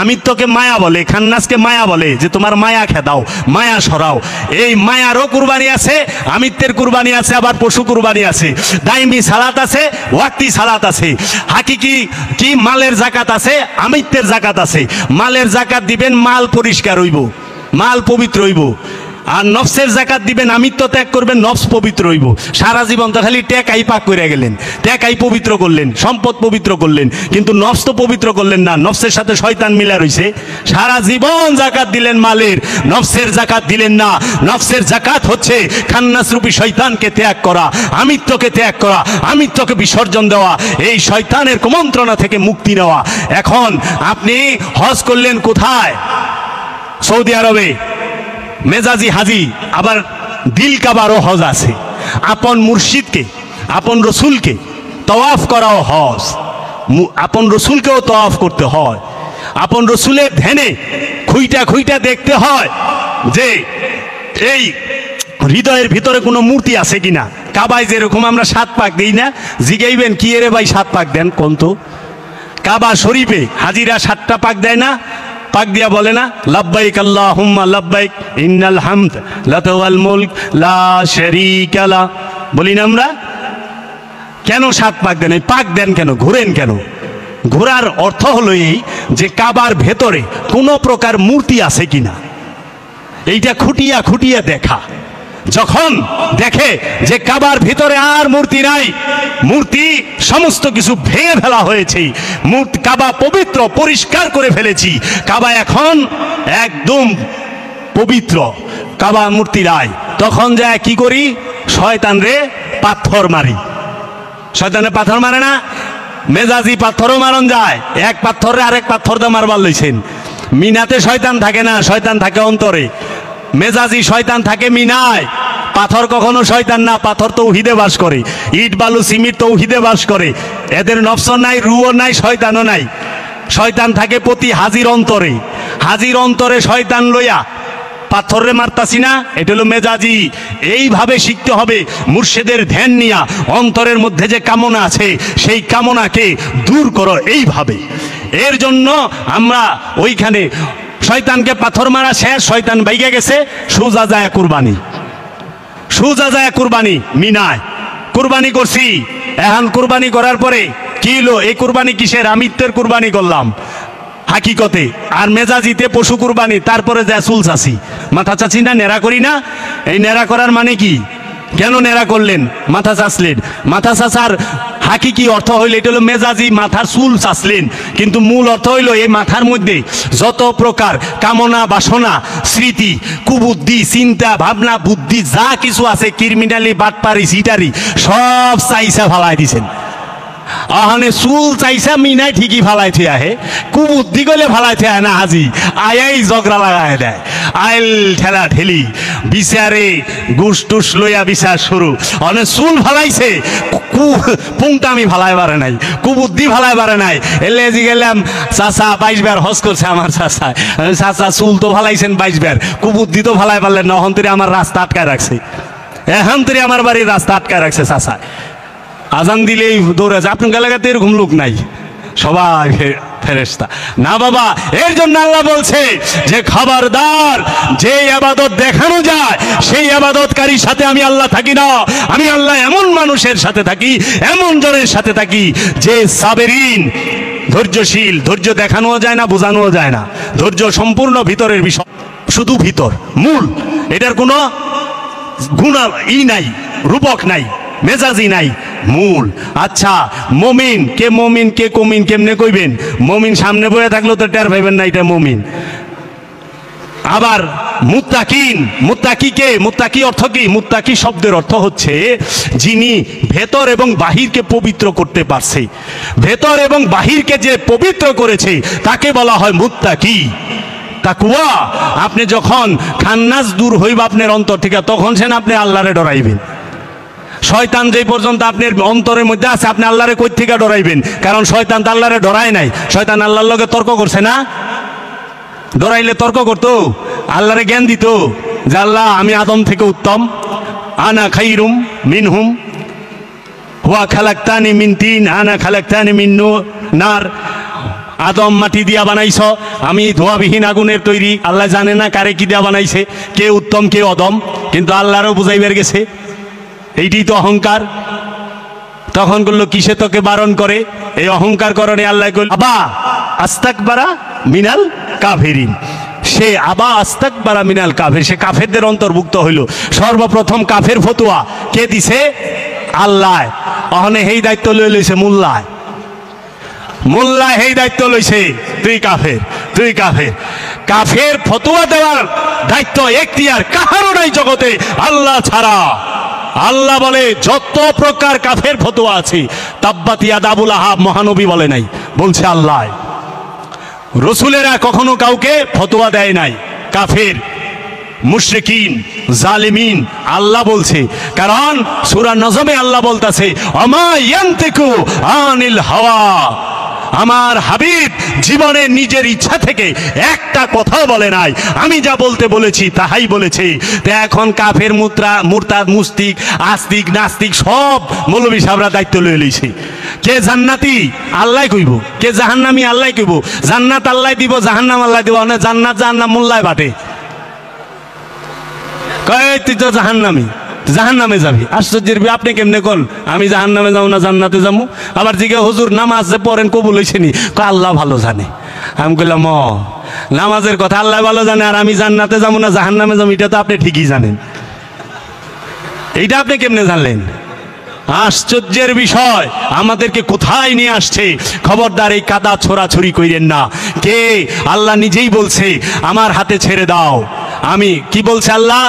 আমিত্বকে মায়া বলে, খান্নাসকে মায়া বলে, যে তোমার মায়া খেদাও, মায়া সরাও। এই মায়ারও কুরবানি আছে, আমিত্বের কুরবানি আছে, আবার পশু কুরবানি আছে। দাইমি সালাত আছে, ওয়াক্তি সালাত আছে। হাকিকি কি মালের জাকাত আছে, আমিত্বের জাকাত আছে। মালের জাকাত দিবেন, মাল পরিষ্কার হইব, মাল পবিত্র হইব। আর নফসের জাকাত দিবেন, আমিত্ব ত্যাগ করবেন, নফস পবিত্র হইব। সারা জীবন তো খালি টেকাই পাক করে গেলেন, টেকাই পবিত্র করলেন, সম্পদ পবিত্র করলেন, কিন্তু নফস তো পবিত্র করলেন না, নফসের সাথে শয়তান মিলা রইছে। সারা জীবন জাকাত দিলেন মালের, নফসের জাকাত দিলেন না। নফসের জাকাত হচ্ছে খান্নাস রূপী শয়তানকে ত্যাগ করা, আমিত্বকে ত্যাগ করা, আমিত্বকে বিসর্জন দেওয়া, এই শয়তানের কুমন্ত্রণা থেকে মুক্তি নেওয়া। এখন আপনি হজ করলেন কোথায়? সৌদি আরবে, মেজাজি হাজি। আবার দিল কাবারও হজ আছে। আপন মুর্শিদকে, আপন রসুলকে তওয়াফ করাও হজ। আপন রসুলকেও তওয়াফ করতে হয়, আপন রসুলের ধ্যানে খুইটা খুইটা দেখতে হয় যে এই হৃদয়ের ভিতরে কোনো মূর্তি আছে কিনা। কাবায় যেরকম আমরা 7 পাক দিই না, জিগাইবেন কি এরে ভাই 7 পাক দেন কোন তো? কাবা শরীফে হাজিরা 7টা পাক দেয় না, পাক দিয়া বলে না, লাব্বাইক আল্লাহুম্মা লাব্বাইক ইন্নাল হামদ লাকা ওয়াল মুলক লা শারীকা লা, বলি না আমরা? কেন 7 পাক দেন? এই পাক দেন কেন, ঘুরেন কেন? ঘোরার অর্থ হলো এই যে কাবার ভেতরে কোনো প্রকার মূর্তি আছে কিনা এইটা খুঁটিয়া খুঁটিয়া দেখা। যখন দেখে যে কাবার ভিতরে আর মূর্তি নাই, মূর্তি সমস্ত কিছু ভেঙে ফেলা হয়েছে, মূর্তি কাবা পবিত্র পরিষ্কার করে ফেলেছি, কাবা এখন একদম পবিত্র, কাবা মূর্তি নাই, তখন যায় কি করি? শয়তান রে পাথর মারি। শয়তানে পাথর মারে না? মেজাজি পাথরও মারণ যায়, এক পাথরে আরেক পাথর দিয়ে মারবার লইছেন। মিনাতে শয়তান থাকে না, শয়তান থাকে অন্তরে। মেজাজি শয়তান থাকে মিনায়, পাথর কখনো শয়তান না, পাথর তৌহিদে বাস করে, ইট বালু সিমিট তৌহিদে বাস করে, এদের নফস নাই, রুও নাই, শয়তানও নাই। শয়তান থাকে প্রতি হাজির অন্তরে, হাজির অন্তরে শয়তান লইয়া পাথরে মারতাছি না, এটা হলো মেজাজি। এইভাবে শিখতে হবে, মুর্শিদের ধ্যান নিয়া অন্তরের মধ্যে যে কামনা আছে সেই কামনাকে দূর করো এইভাবে। এর জন্য আমরা ওইখানে শয়তানকে পাথর মারা শেষ, শয়তান বাইকে গেছে, সোজা যায় কুরবানি, সোজা যায় কুরবানি। মিনায় কুরবানি করছি, এখন কুরবানি করার পরে কি হলো? এই কুরবানি কিসের? আমিত্বের কুরবানি করলাম হাকিকতে, আর মেজাজিতে পশু কুরবানি। তারপরে যা চুল চাচি, মাথা চাচি না, নেড়া করি না। এই নেড়া করার মানে কি? কেন নেড়া করলেন? মাথা চাচলেন। মাথা চাচার হাকিকি অর্থ হইল এটা হলো মেজাজি, মাথার চুল চাচলেন, কিন্তু মূল অর্থ হইল এই মাথার মধ্যে যত প্রকার কামনা বাসনা স্মৃতি কুবুদ্ধি চিন্তা ভাবনা বুদ্ধি যা কিছু আছে, ক্রিমিনালি বাটপারি সিটারি সব চাইসা ফালাই দিছেন। আহানে চুল চাইসা মিনাই ঠিকই ফালাই থিয়া হে, কুবুদ্ধি গলে ফালাই থিয়া না, হাজি আয়াই ঝগড়া লাগায় দেয়, আইল ঠেলা ঠেলি, বিচারে গুস টুস লইয়া বিচার শুরু। অনে চুল ফালাইছে, পুংটামি ফালাই পারে নাই, কুবুদ্ধি ফালাই পারে নাই। এলে জি গেলাম, চাচা 22 বার হজ করছে আমার চাচা, চাচা চুল তো ফালাইছেন 22 বার, কুবুদ্ধি তো ফালাই পারলেন না, অহন্তরে আমার রাস্তা আটকায় রাখছে, এহন্তরে আমার বাড়ির রাস্তা আটকায় রাখছে চাচা। আজান দিলেই দৌড়ে আছে। আপনার এলাকাতে এরকম লোক নাই, সবাই ফেরেশতা না বাবা। এর জন্য আল্লাহ বলছে যে খবরদার, যে ইবাদত দেখানো যায় সেই ইবাদতকারীর সাথে আমি আল্লাহ থাকি না। আমি আল্লাহ এমন মানুষের সাথে থাকি, এমন জনের সাথে থাকি যে সাবেরিন, ধৈর্যশীল। ধৈর্য দেখানোও যায় না, বোঝানোও যায় না। ধৈর্য সম্পূর্ণ ভিতরের বিষয়, শুধু ভিতর, মূল। এটার কোনো গুণ নাই, রূপক নাই, মেজাজি নাই, মূল। আচ্ছা, মমিন কে, মমিন কে কমিন কেমনে কইবেন? মমিন সামনে বয়ে থাকলেও তো টের পাইবেন না এটা মমিন। আবার মুত্তাকিন, মুত্তাকি কে? মুত্তাকি অর্থ কি? মুত্তাকি শব্দের অর্থ হচ্ছে যিনি ভেতর এবং বাহিরকে পবিত্র করতে পারছে। ভেতর এবং বাহিরকে যে পবিত্র করেছে তাকে বলা হয় মুত্তাকি। তাকওয়া, আপনি যখন খান্নাস দূর হইব আপনার অন্তর থেকে, তখন সেন আপনি আল্লাহরে ডরাইবেন। শয়তান যে পর্যন্ত আপনার অন্তরের মধ্যে আছে, আপনি আল্লাহরে কই থেকে ডরাইবেন? কারণ শয়তান তো আল্লাহরে ডরায় নাই, শয়তান আল্লাহর লগে তর্ক করছে না। ডরাইলে তর্ক করতো, আল্লাহরে জ্ঞান দিত যে আল্লাহ আমি আদম থেকে উত্তম, আনা খাইরুম মিনহুম, হুয়া খালাকতানি মিন তিন আনা খালাকতানি মিন নার। আদম মাটি দিয়া বানাইছ, আমি ধোয়াবিহীন আগুনের তৈরি। আল্লাহ জানে না কারে কি দিয়া বানাইছে, কে উত্তম কে অদম, কিন্তু আল্লাহরও বুঝাইবার গেছে। এইটি তো অহংকার। তখন বললো কিসে তোকে বারণ করে? এই অহংকার করণে আল্লাহ কইল আবা আস্তাকবারা মিনাল কাফিরিন। সে আবা আস্তাকবারা মিনাল কাফির, সে কাফেরদের অন্তর্ভুক্ত হইল। সর্বপ্রথম কাফের ফতোয়া কে দিছে? আল্লাহ। অহনে এই দায়িত্ব লই লইছে মোল্লায়, মোল্লায় এই দায়িত্ব লইছে, তুই কাফের, তুই কাফের। কাফের ফতোয়া দেওয়ার দায়িত্ব এখতিয়ার কাহারও নাই জগতে আল্লাহ ছাড়া। আল্লাহ বলে যত প্রকার কাফের ফতোয়া আছে, তাব্বাত ইয়াদা আবু লাহাব মহানবী বলে নাই, বলছে আল্লাহ। রসুলেরা কখনো কাউকে ফতোয়া দেয় নাই। কাফের, মুশরিকিন, জালিমিন আল্লাহ বলছে। কারণ সূরা নজমে আল্লাহ বলতাছে আমা ইয়ান্তিকু আনিল হাওয়া, আমার হাবিব জীবনে নিজের ইচ্ছা থেকে একটা কথাও বলে নাই, আমি যা বলতে বলেছি তাহাই বলেছে। তো এখন কাফের মুরতাদ মুস্তিক আস্তিক নাস্তিক সব মৌলবী সাহেবরা দায়িত্ব লয়ে লইছে। কে জান্নাতি আল্লাহ কইব, কে জাহান্নামী আল্লাহ কইব। জান্নাত আল্লাহ দিব, জাহান্নাম আল্লাহ দিব। না জান্নাত জাহান্নাম মোল্লায় বাটে, কয় তুই তো জাহান্নামী, জাহান্নামে যাবি। আশ্চর্যের আপনি কেমনে কোন আমি জাহান্নামে যাবো না জান্নাতে যাবো? আবার জিজ্ঞে হুজুর নামাজ যে পড়েন কবুল হয়েছে নি? আল্লাহ ভালো জানে। আমি কইলাম নামাজের কথা আল্লাহ ভালো জানে, আর আমি জান্নাতে যাবো না জাহান্নামে যাবো এটা তো আপনি ঠিকই জানেন। এইটা আপনি কেমনে জানলেন? আশ্চর্যের বিষয়, আমাদেরকে কোথায় নিয়ে আসছে। খবরদার এই কাদা ছোড়াছড়ি কইরেন না। কে? আল্লাহ নিজেই বলছে আমার হাতে ছেড়ে দাও। আমি কি বলছে আল্লাহ?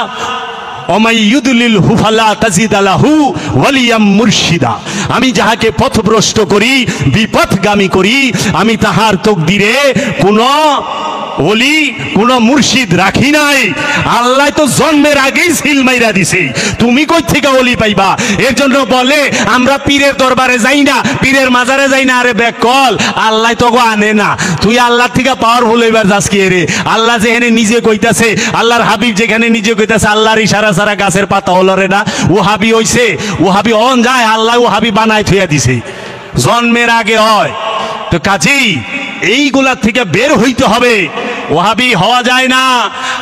আমি যাহাকে পথভ্রষ্ট করি বিপথগামী করি, আমি তাহার তকদিরে কোন ওলি কোন মুর্শিদ রাখি নাই। আল্লাহ তো জন্মের আগেই সিল মাইরা দিছে, তুমি কই থেকে ওলি পাইবা? এর জন্য বলে আমরা পীরের দরবারে যাই না, পীরের মাজারে যাই না। আরে বেকল, আল্লাহ তো আনে না, তুই আল্লাহ থেকে পাওয়ারফুল হইবার যাস কি রে? আল্লাহ যেখানে নিজে কইতাছে, আল্লাহর হাবিব যেখানে নিজে কইতাছে আল্লাহর ইশারা ছাড়া গাছের পাতা হলো রে না। ও হাবি হইছে, ও হাবি অন যায়, আল্লাহ ও হাবি বানায় থইয়া দিছে, জন্মের আগে হয়। তো কাজেই এইগুলা থেকে বের হইতে হবে। ওহাবি হওয়া যায় না,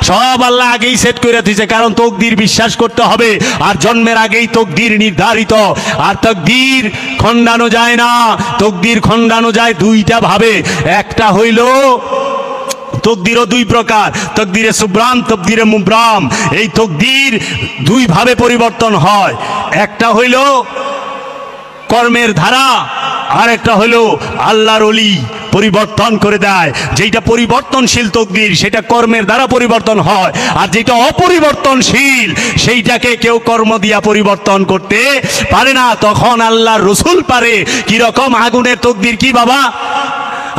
সব আল্লাহ আগেই সেট করে দিয়েছে। কারণ তকদির বিশ্বাস করতে হবে, আর জন্মের আগেই তকদির নির্ধারিত। আর তকদির খণ্ডানো যায় না। তকদির খণ্ডানো যায় দুইটা ভাবে। একটা হইল তকদিরও দুই প্রকার, তকদিরে সুব্রাম, তকদিরে মুব্রাম। এই তকদির দুই ভাবে পরিবর্তন হয়। একটা হইল কর্মের ধারা, আর একটা হলো আল্লাহর ওলি পরিবর্তন করে দেয়। যেটা পরিবর্তনশীল তকদির সেটা কর্মের দ্বারা পরিবর্তন হয়, আর যেটা অপরিবর্তনশীল সেইটাকে কেউ কর্ম দিয়া পরিবর্তন করতে পারে না। তখন আল্লাহর রসুল পারে। কিরকম? আগুনের তকদির কি বাবা?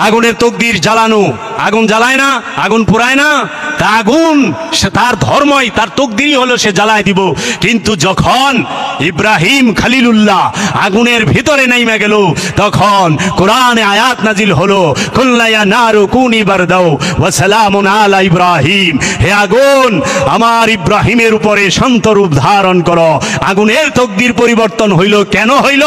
আগুনের তকদির জ্বালানো, আগুন জ্বালায় না, আগুন পুরায় না। তা আগুন তার ধর্মই, তার তকদিরই হলো সে জ্বালায় দিব। কিন্তু যখন ইব্রাহিম খলিলুল্লাহ আগুনের ভিতরে নাইমা গেল, তখন কোরআনে আয়াত নাজিল হলো, কুল্লা ইয়া নারু কুনি বারদাও ওয়া সালামুন আলা ইব্রাহিম। হে আগুন, আমার ইব্রাহিমের উপরে শান্ত রূপ ধারণ করো। আগুনের তকদির পরিবর্তন হইল। কেন হইল?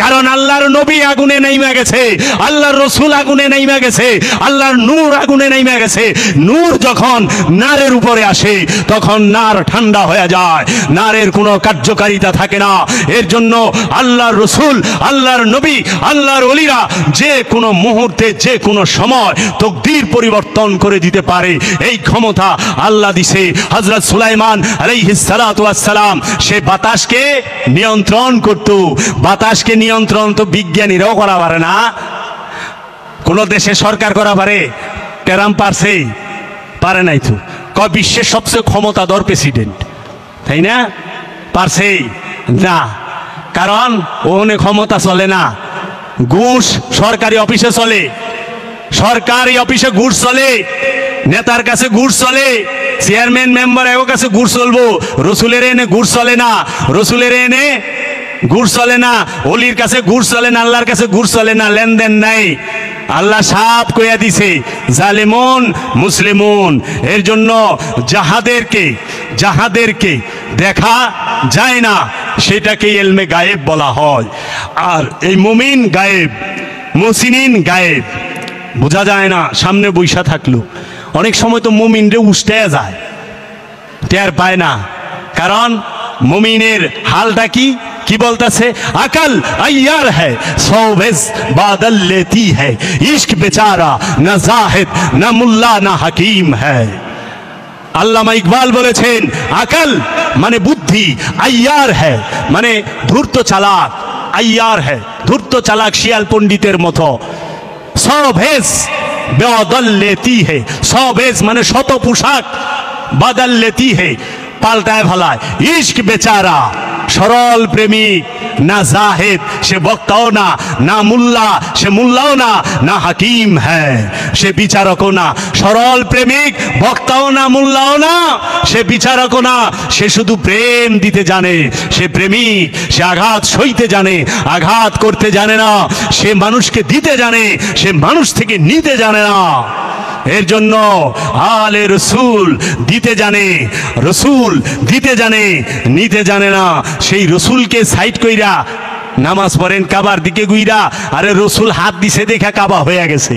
কারণ আল্লাহর নবী আগুনে নাইমা গেছে, আল্লাহর রসুল আগুনে নাইমা গেছে, আল্লাহর নূর আগুনে নাইমা গেছে। নূর যখন নারের উপরে আসে তখন নার ঠান্ডা হয়ে যায়, নারের কোনো কার্যকারিতা থাকে না। এর জন্য আল্লাহর রসুল, আল্লাহর নবী, আল্লাহর ওলিরা যে কোনো মুহূর্তে যে কোনো সময় তকদির পরিবর্তন করে দিতে পারে, এই ক্ষমতা আল্লাহ দিছে। হযরত সুলাইমান আলাইহিস সালাতু ওয়াস সালাম সে বাতাসকে নিয়ন্ত্রণ করত। বাতাসকে নিয়ন্ত্রণ তো বিজ্ঞানীরাও করা পারে না। কোন দেশে সরকার করা পারে? টেরাম পারছে? পারে নাই তো। কয় বিশ্বের সবচেয়ে ক্ষমতাধর প্রেসিডেন্ট, তাই না? পারছে না, কারণ ওখানে ক্ষমতা চলে না। ঘুষ সরকারি অফিসে চলে, সরকারি অফিসে ঘুষ চলে, নেতার কাছে ঘুষ চলে, চেয়ারম্যান মেম্বার এর কাছে ঘুষ চলবো। রসুলের এনে ঘুষ চলে না, রসুলের এনে ঘুষ চলে না, অলির কাছে ঘুষ চলে না, আল্লাহর কাছে ঘুষ চলে না, লেনদেন নাই। আল্লাহ সাপ কইয়া দিছে জালিমুন মুসলিমুন। এর জন্য যাহাদেরকে দেখা যায় না সেটাকে ইলমে গায়েব বলা হয়। আর এই মুমিন গায়েব, মুহসিনিন গায়েব, বোঝা যায় না। সামনে বৈশা থাকলো অনেক সময় তো মুমিনরে উষ্টে যায়, টের পায় না। কারণ মুমিনের হালটা কি? কি বলতেছে? আকল আইয়ার হ্যায় সৌবেজ বাদল লেতি হ্যায়, ইশক বেচারা না জাহিদ না মুল্লা না হাকিম হ্যায়। আল্লামা ইকবাল বলেছেন আকল মানে বুদ্ধি, আইয়ার হ্যায় মানে ধূর্ত চালাক। আইয়ার হ্যায় ধূর্ত চালাক, শিয়াল পণ্ডিতের মতো। সৌবেজ বাদল লেতি হ্যায়, সৌবেজ মানে শত পোশাক, বাদল লেতি হ্যায় পাল্টায় ভালায়। ইশক বেচারা সরল প্রেমিক, না জাহেদ সে বক্তাও না, না মুল্লা সে মুল্লাও না, না হাকিম হ্যাঁ সে বিচারকও না। সরল প্রেমিক বক্তাও না, মুল্লাও না, সে বিচারকও না, সে শুধু প্রেম দিতে জানে। সে প্রেমিক, সে আঘাত সইতে জানে, আঘাত করতে জানে না। সে মানুষকে দিতে জানে, সে মানুষ থেকে নিতে জানে না। এর জন্য আলে রসুল দিতে জানে, রসুল দিতে জানে, নিতে জানে না। সেই রসুলকে সাইড কইরা নামাজ পড়েন কাবার দিকে গুইরা, আরে রসুল হাত দিছে দেখা কাবা হয়ে গেছে।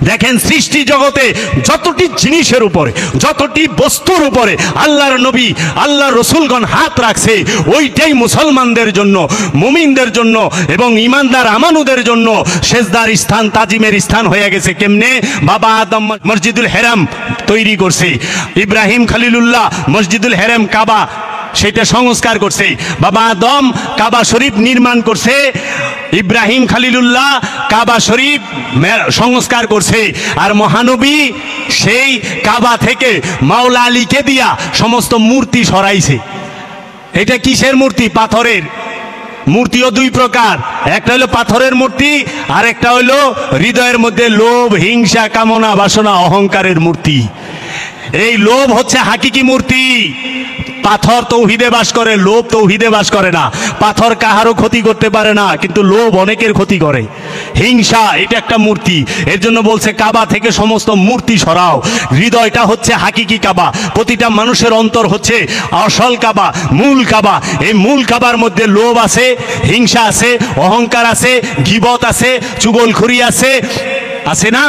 দেখেন সৃষ্টি জগতে যতটি জিনিসের উপরে, যতটি বস্তুর উপরে আল্লাহর নবী, আল্লাহর রসুলগণ হাত রাখছে, ওইটাই মুসলমানদের জন্য, মুমিনদের জন্য এবং ইমানদার আমানুদের জন্য সেজদার স্থান, তাজিমের স্থান হয়ে গেছে। কেমনে? বাবা আদম মসজিদুল হেরাম তৈরি করছে, ইব্রাহিম খলিলুল্লাহ মসজিদুল হেরাম কাবা সেটা সংস্কার করছে, বাবা আদম কাবা শরীফ নির্মাণ করছে, ইব্রাহিম খলিলুল্লাহ কাবা শরীফ সংস্কার করছে। আর মহানবী সেই কাবা থেকে মাওলা আলীকে দিয়া সমস্ত মূর্তি সরাইছে। এটা কিসের মূর্তি? পাথরের। মূর্তিও দুই প্রকার, একটা হলো পাথরের মূর্তি, আর একটা হলো হৃদয়ের মধ্যে লোভ, হিংসা, কামনা, বাসনা, অহংকারের মূর্তি। এই লোভ হচ্ছে হাকিকি মূর্তি। পাথর তৌহিদে বাস করে, লোভ তৌহিদে বাস করে না। পাথর কাহারও ক্ষতি করতে পারে না, কিন্তু লোভ অনেকের ক্ষতি করে। হিংসা এটা একটা মূর্তি। এর জন্য বলছে কাবা থেকে সমস্ত মূর্তি সরাও। হৃদয়টা হচ্ছে হাকিকি কাবা, প্রতিটা মানুষের অন্তর হচ্ছে আসল কাবা, মূল কাবা। এই মূল কাবার মধ্যে লোভ আছে, হিংসা আছে, অহংকার আছে, গীবত আছে, চুগলখড়ি আছে, আছে না?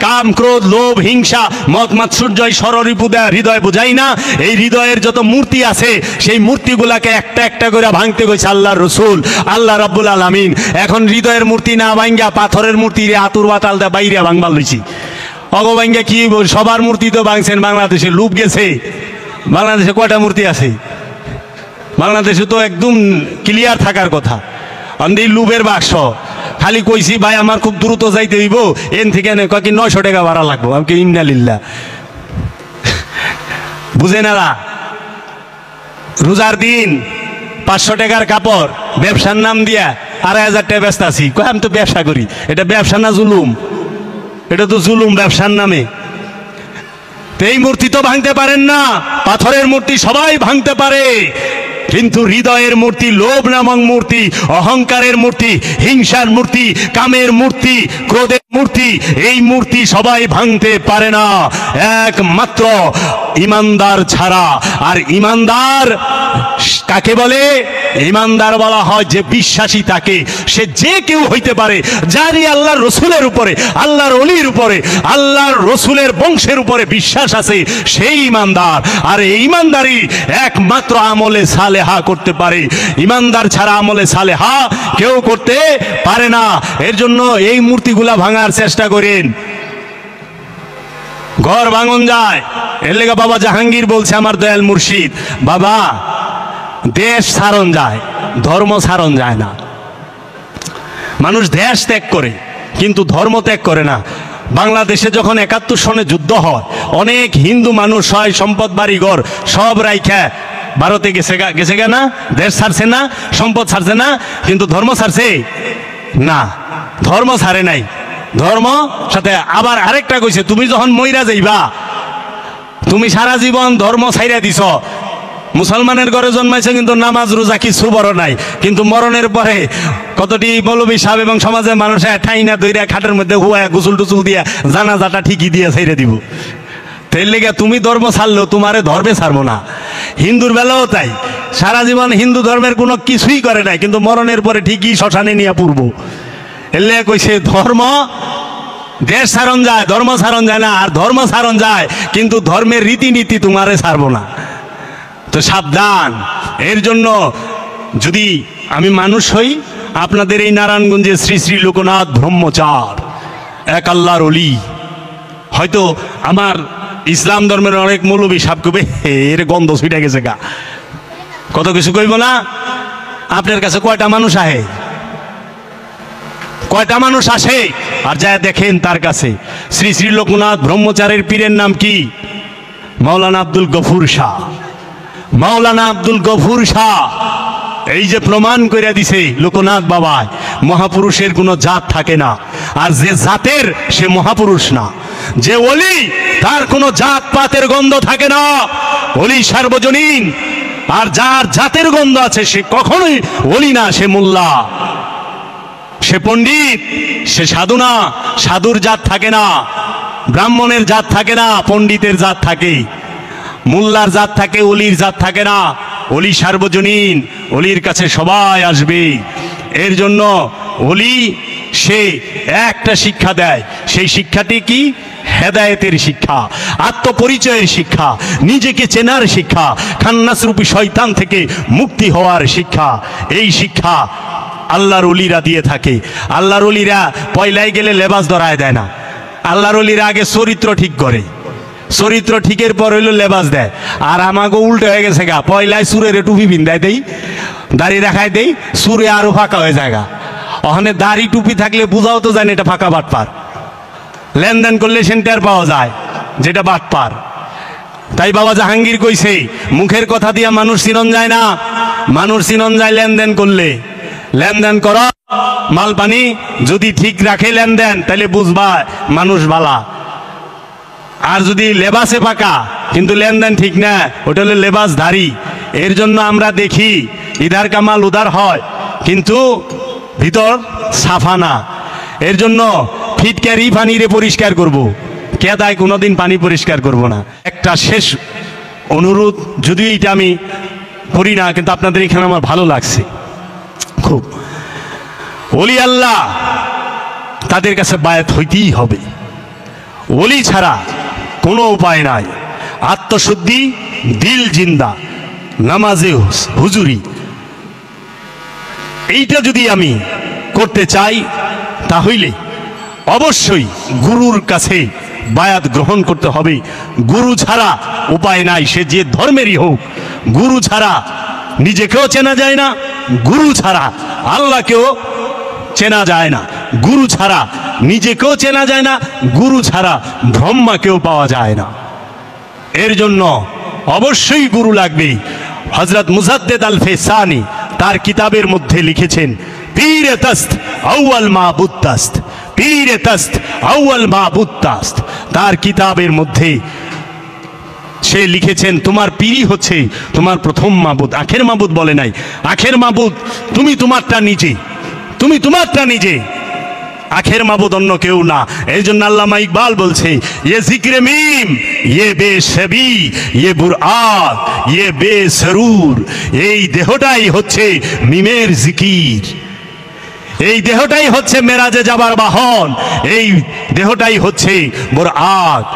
কাম, ক্রোধ, লোভ, হিংসা, মদ মাৎসর্য, সররিপু দেয়া হৃদয় বুঝাই না। এই হৃদয়ের যত মূর্তি আছে সেই মূর্তিগুলাকে একটা একটা করে ভাঙতে গেছে আল্লাহর রসুল, আল্লাহ রাব্বুল আলামিন। এখন হৃদয়ের মূর্তি না ভাঙ্গা পাথরের মূর্তি আতুর বাতাল দা বাইরে ভাঙবার লইছি। অগভাঙ্গা কি সবার মূর্তি তো ভাঙছেন। বাংলাদেশে লুপ গেছে। বাংলাদেশে কয়টা মূর্তি আছে? বাংলাদেশে তো একদম ক্লিয়ার থাকার কথা। এই লুবের বাক্স খালি কইছি ভাই আমার খুব দ্রুত যাইতে হইব, এন থেকে কয় কি 900 টাকা ভাড়া লাগবো। আমি কি ইন্নালিল্লাহ, বুঝে না? রোজার দিন 500 টাকার কাপড় ব্যবসার নাম দিয়া 2500 টাকা ব্যস্ত আছি। কয় আমি তো ব্যবসা করি। এটা ব্যবসা না জুলুম? এটা তো জুলুম ব্যবসার নামে। তো এই মূর্তি তো ভাঙতে পারেন না। পাথরের মূর্তি সবাই ভাঙতে পারে, কিন্তু হৃদয়ের মূর্তি, লোভ নামক মূর্তি, অহংকারের মূর্তি, হিংসার মূর্তি, কামের মূর্তি, ক্রোধের মূর্তি, এই মূর্তি সবাই ভাঙতে পারে না, একমাত্র ইমানদার ছাড়া। আর ইমানদার কাকে বলে? ইমানদার বলা হয় যে বিশ্বাসী তাকে। সে যে কেউ হইতে পারে, যারই আল্লাহর রসুলের উপরে, আল্লাহর ওলির উপরে, আল্লাহর রসুলের বংশের উপরে বিশ্বাস আছে, সেই ইমানদার। আর এই ইমানদারই একমাত্র আমলে সালেহা করতে পারে। ইমানদার ছাড়া আমলে সালেহা কেউ করতে পারে না। এর জন্য এই মূর্তিগুলা ভাঙার চেষ্টা করেন। ঘর ভাঙন যায়, এর লেগে বাবা জাহাঙ্গীর বলছে, আমার দয়াল মুর্শিদ, বাবা দেশ ছাড়ন যায়, ধর্ম ছাড়ন যায় না। মানুষ দেশ ত্যাগ করে কিন্তু ধর্ম ত্যাগ করে না। বাংলাদেশে যখন 71 সনে যুদ্ধ হয়, অনেক হিন্দু মানুষ হয় সম্পদ বাড়িঘর সব রাইখা ভারতে গেছে না, দেশ ছাড়ছে না, সম্পদ ছাড়ছে না, কিন্তু ধর্ম ছাড়ছে না। ধর্ম ছাড়ে নাই। ধর্ম সাথে আবার আরেকটা কইছে, তুমি যখন মইরা যাইবা, তুমি সারা জীবন ধর্ম ছাইরা দিছ। মুসলমানের ঘরে জন্মাইছে কিন্তু নামাজ রোজা কিছু বড় নাই, কিন্তু মরণের পরে কতটি মৌলবী সাহেব এবং সমাজের মানুষ ঠাই না দইরা খাটের মধ্যে হুয়া গোসল টুসুল দিয়া জানাজাটা ঠিকই দিয়া ছাইরা দিব। তাই লেগে তুমি ধর্ম ছাড়লেও তোমারে ধর্মে ছাড়বো না। হিন্দুর বেলাও তাই, সারা জীবন হিন্দু ধর্মের কোনো কিছুই করে নাই, কিন্তু মরণের পরে ঠিকই শ্মশানে নিয়ে পূর্ব। এলে কইছে ধর্ম দেশ ছাড়ন যায়, ধর্ম ছাড়ন যায় না। আর ধর্ম ছাড়ন যায় কিন্তু ধর্মের রীতিনীতি তোমারে ছাড়বো না। তো সাবধান। এর জন্য যদি আমি মানুষ হই, আপনাদের এই নারায়ণগঞ্জে শ্রী শ্রী লোকনাথ ব্রহ্মচার এক আল্লাহর ওলি, হয়তো আমার ইসলাম ধর্মের অনেক মৌলবী সাপ কবে এর গন্ধ ছুটে গেছে গা, কত কিছু কইব না। আপনার কাছে কয়টা মানুষ আহে? কয়টা মানুষ আসে? আর যা দেখেন তার কাছে শ্রী শ্রী লোকনাথ ব্রহ্মচারের পীরের নাম কি? মাওলানা আব্দুল গফুর শাহ। মাওলানা আব্দুল গফুর শাহ এই যে প্রমাণ করে দিছে লোকনাথ বাবায়, মহাপুরুষের কোনো জাত থাকে না, আর যে জাতের সে মহাপুরুষ না। যে ওলি তার কোনো জাত পাতের গন্ধ থাকে না, ওলি সার্বজনীন। আর যার জাতের গন্ধ আছে সে কখনোই ওলি না, সে মোল্লা, সে পণ্ডিত, সে সাধু না। সাধুর জাত থাকে না, ব্রাহ্মণের জাত থাকে না, পণ্ডিতের জাত থাকে। মোল্লার জাত থাকে, ওলির জাত থাকে না। ওলি সার্বজনীন, ওলির কাছে সবাই আসবে। এর জন্য ওলি সে একটা শিক্ষা দেয়, সেই শিক্ষাটি কি? হেদায়েতের শিক্ষা, আত্মপরিচয়ের শিক্ষা, নিজেকে চেনার শিক্ষা, খান্নাসরূপী শয়তান থেকে মুক্তি হওয়ার শিক্ষা। এই শিক্ষা আল্লাহর ওলিরা দিয়ে থাকে। আল্লাহর ওলিরা পয়লায় গেলে লেবাস ধরায় দেয় না, আল্লাহর ওলিরা আগে চরিত্র ঠিক করে, চরিত্র ঠিকের পর হইলো লেবাস দেয়। আর আমাকে উল্টো হয়ে গেছে গা, পয়লায় সুরের টুপি বিন্দায় দেই, দাড়ি রাখাই দেই, সুরে আরো ফাঁকা হয়ে যায় গা। ওখানে দাড়ি টুপি থাকলে বুঝাও তো জানি এটা ফাঁকা বাটপার, লেনদেন করলে সেন্টার পাওয়া যায় যেটা বাটপার। তাই বাবা জাহাঙ্গীর কইছে, মুখের কথা দিয়া মানুষ চিনন যায় না, মানুষ চিনন যায় লেনদেন করলে। লেনদেন কর, মাল পানি যদি ঠিক রাখে লেনদেন, তাহলে বুঝবা মানুষ বালা। আর যদি লেবাসে ফাঁকা কিন্তু লেনদেন ঠিক না, ওটা হলো লেবাসধারী। এর জন্য আমরা দেখি ইধার কামাল উদার হয়, কিন্তু ভিতর সাফা না। এর জন্য ফিটকারি পানিরে পরিষ্কার করব, কেদায় কোনোদিন পানি পরিষ্কার করব না। একটা শেষ অনুরোধ, যদিও এটা আমি করি না, কিন্তু আপনাদের এখানে আমার ভালো লাগছে খুব। ওলি আল্লাহ তাদের কাছে বায়াত হইতেই হবে, ওলি ছাড়া কোনো উপায় নাই। আত্মশুদ্ধি, দিল জিন্দা, নামাজে হুজুরি, এইটা যদি আমি করতে চাই তাহলে অবশ্যই গুরুর কাছে বায়াত গ্রহণ করতে হবে। গুরু ছাড়া উপায় নাই, সে যে ধর্মেরই হোক। গুরু ছাড়া নিজেকেও চেনা যায় না, গুরু ছাড়া আল্লাহকেও চেনা যায় না, গুরু ছাড়া নিজেকেও চেনা যায় না, গুরু ছাড়া ব্রহ্মাকেও পাওয়া যায় না। এর জন্য অবশ্যই গুরু লাগবে। হযরত মুজাদ্দেদ আল ফেসানি তার কিতাবের মধ্যে লিখেছেন, পীরে তস্ত আউয়াল মাবুদ তস্ত, পীরে তস্ত আউয়াল মাবুদ তস্ত। তার কিতাবের মধ্যে সে লিখেছেন, তোমার পীরই হচ্ছে তোমার প্রথম মাবুদ। আখের মাবুদ বলে নাই, আখের মাবুদ তুমি তোমারটা নিজে, তুমি তোমারটা নিজে, আখের মাবুদ অন্য কেউ না। এই জন্য আল্লামা ইকবাল বলছে, ইয়ে জিক্রে মিম, ইয়ে বেশবি, ইয়ে বুরআত, ইয়ে বেসরুর। এই দেহটাই হচ্ছে মিমের জিকির, এই দেহটাই হচ্ছে মেরাজে যাবার বাহন, এই দেহটাই হচ্ছে বুরআত,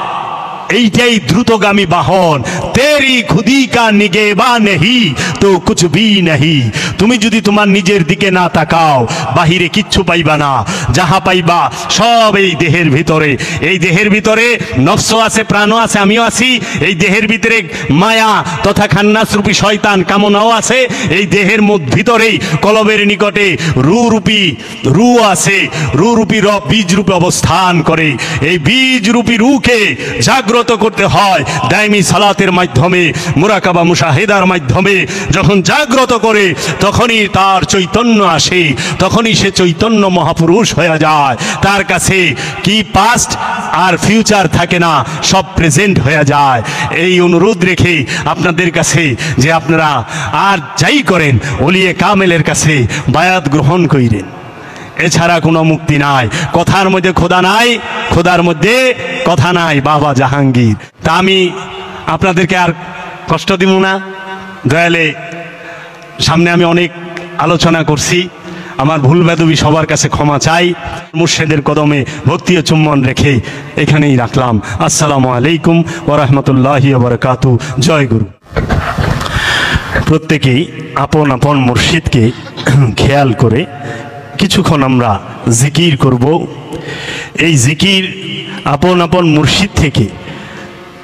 এইটাই দ্রুতগামী বাহন। তেরি খুদি কা নিগেবা নেহি তো কুছ ভি নেহি। তুমি যদি তোমার নিজের দিকে না তাকাও, বাহিরে কিচ্ছু পাইবা না, যাহা পাইবা সব এই দেহের ভিতরে। এই দেহের ভিতরে নফস আছে, প্রাণ আছে, আমিও আছি। এই দেহের ভিতরে মায়া তথা খান্নাসরূপী শয়তান কামনাও আছে। এই দেহের ভিতরেই কলবের নিকটে রু আছে, রূপী রব বীজ রূপে অবস্থান করে। এই বীজ রূপী রুকে জাগ্রত করতে হয় দাইমি সালাতের মাধ্যমে, মুরাকাবা মুশাহিদার মাধ্যমে। যখন জাগ্রত করে তখনই তার চৈতন্য আসে, তখনই সে চৈতন্য মহাপুরুষ হয়ে যায়। তার কাছে কি পাস্ট আর ফিউচার থাকে না, সব প্রেজেন্ট হয়ে যায়। এই অনুরোধ রেখে আপনাদের কাছে যে আপনারা আর যাই করেন ওলিয়ে কামেলের কাছে বায়াত গ্রহণ কইরেন, এছাড়া কোনো মুক্তি নাই। কথার মধ্যে খোদা নাই, খোদার মধ্যে কথা নাই। বাবা জাহাঙ্গীর। তা আমি আপনাদেরকে আর কষ্ট দিব না, দয়ালে সামনে আমি অনেক আলোচনা করছি, আমার ভুল বেদবি সবার কাছে ক্ষমা চাই। মুর্শিদের কদমে ভক্তি ও চুম্বন রেখে এখানেই রাখলাম। আসসালামু আলাইকুম ওয়া রাহমাতুল্লাহি ওয়া বারাকাতুহু। জয় গুরু। প্রত্যেকেই আপন আপন মুর্শিদকে খেয়াল করে কিছুক্ষণ আমরা জিকির করব। এই জিকির আপন আপন মুর্শিদ থেকে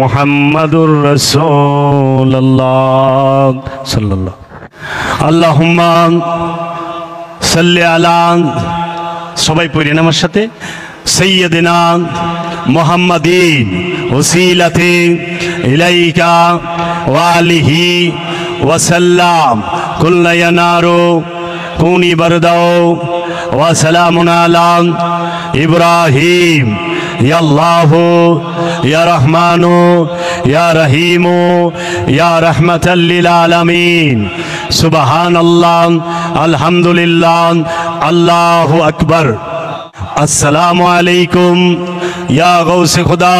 মুহাম্মাদুর রাসূলুল্লাহ সাল্লাল্লাহু আল্লাহুম্মা সাল্লি আলা সবাই পড়েন আমার সাথে সাইয়্যিদিনা মুহাম্মাদিন ওসিলাতি ইলাইকা ওয়া আলিহি ওয়া সাল্লাম কুল্লা ইয়ানারু কুনি বারদাও ওয়া সালামুন আলা ইব্রাহিম ইয়া আল্লাহু ইয়া রহমানু ইয়া রহিমু ইয়া রাহমাতাল লিল আলামিন সুবহানাল্লাহ আলহামদুলিল্লাহ আল্লাহু আকবার अस्सलामु अलैकुम या गौस खुदा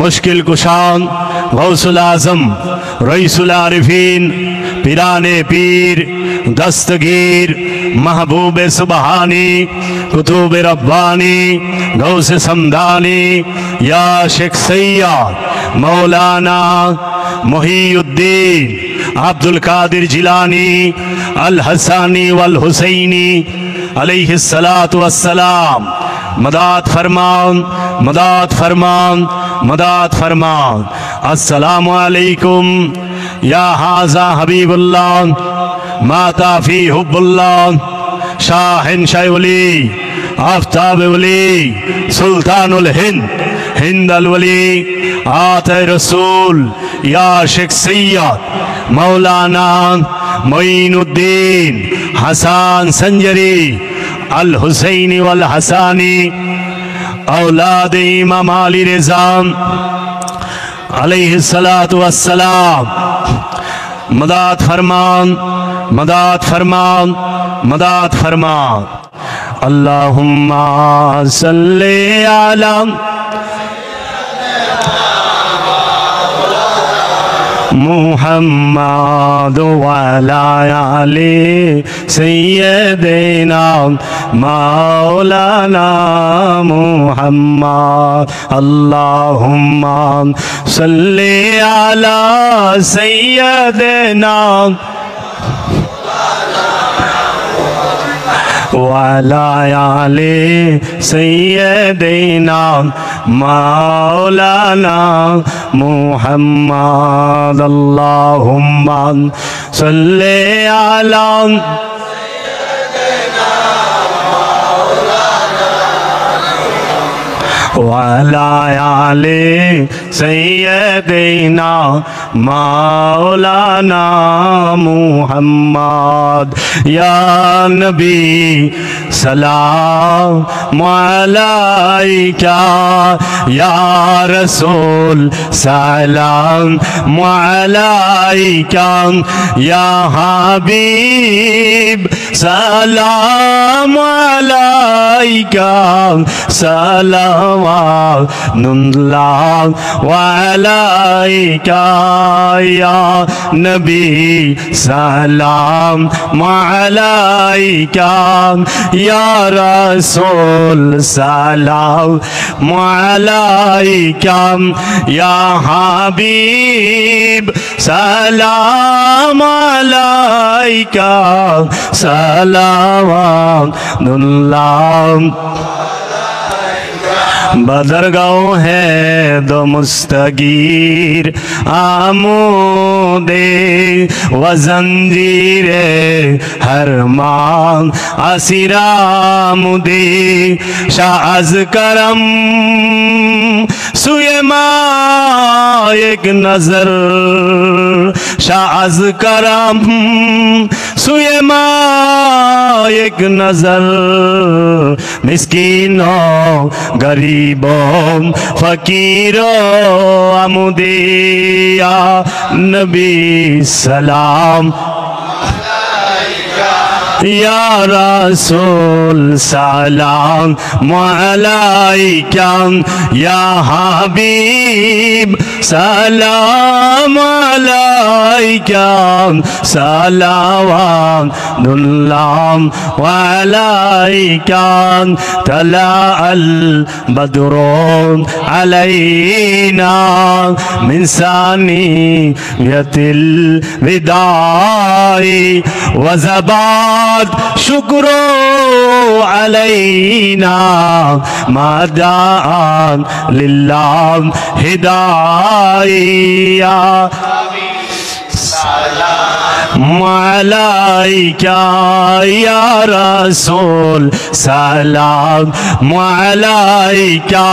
मुश्किल कुशान गौसुल आजम रईसुल आरिफीन पिराने पीर दस्तगीर महबूब सुबहानी कुतुब रब्बानी गौस समदानी या शेख सैयद मौलाना मुहीउद्दीन अब्दुल कादिर जिलानी अल हसानी वल हुसैनी अलैहिस्सलातु वस्सलाम मदद फरमान मदद फरमान मदद फरमान अस्सलामु अलैकुम या हाजा हबीबुल्लाह माता फी हुब्बुल्लाह शाहिन शाहवली आफ्ताब वली सुल्तानुल हिंद हिंद अल वली आते रसूल या शेख सैयद मौलाना मोइनुद्दीन हसन संजरी अल हुसैनी वल हसानी औलाद इमाम अली रज़ा अलैहिस्सलातु वस्सलाम मदद फरमान मदद फरमान मदद फरमान अल्लाहुम्मा सल्ली अला मुहम्मद वाला आले सैयदना मौलाना मुहम्मद अल्लाहुम्मा सल्ली अला सैयदना वाला आले सैयदना मौलाना मुहम्मद अल्लाहुम्मा सल्ली अला वाला आले सैयदना मौलाना मुहम्मद या नबी सलाम अलैका या रसूल सलाम अलैका या हबीब सलाम अलैका सलावतुल्लाह अलैका या नबी सलाम अलैका या रसूल सलाम अलैका या हबीब सलाम अलैका सलावतुल्लाह बदरगाह है दो मुस्तगीर आमोदे वजंजीरे हर मान असिरामुदे शाज करम सुयमा एक नजर शाज करम सुयमा एक नजर मिस्कीनों गरीबों फकीरों अमुदिया नबी सलाम या रसूल सलाम अलैका या हबीब सलाम अलैका सलावतुल्लाह अलैका तला अल बदरुन अलैना मिन सानियतिल विदाई व ज़बा बाद शुक्र अलैना मादान लिल्लाह हिदाया मलाइका या रसूल सलाम मलाइका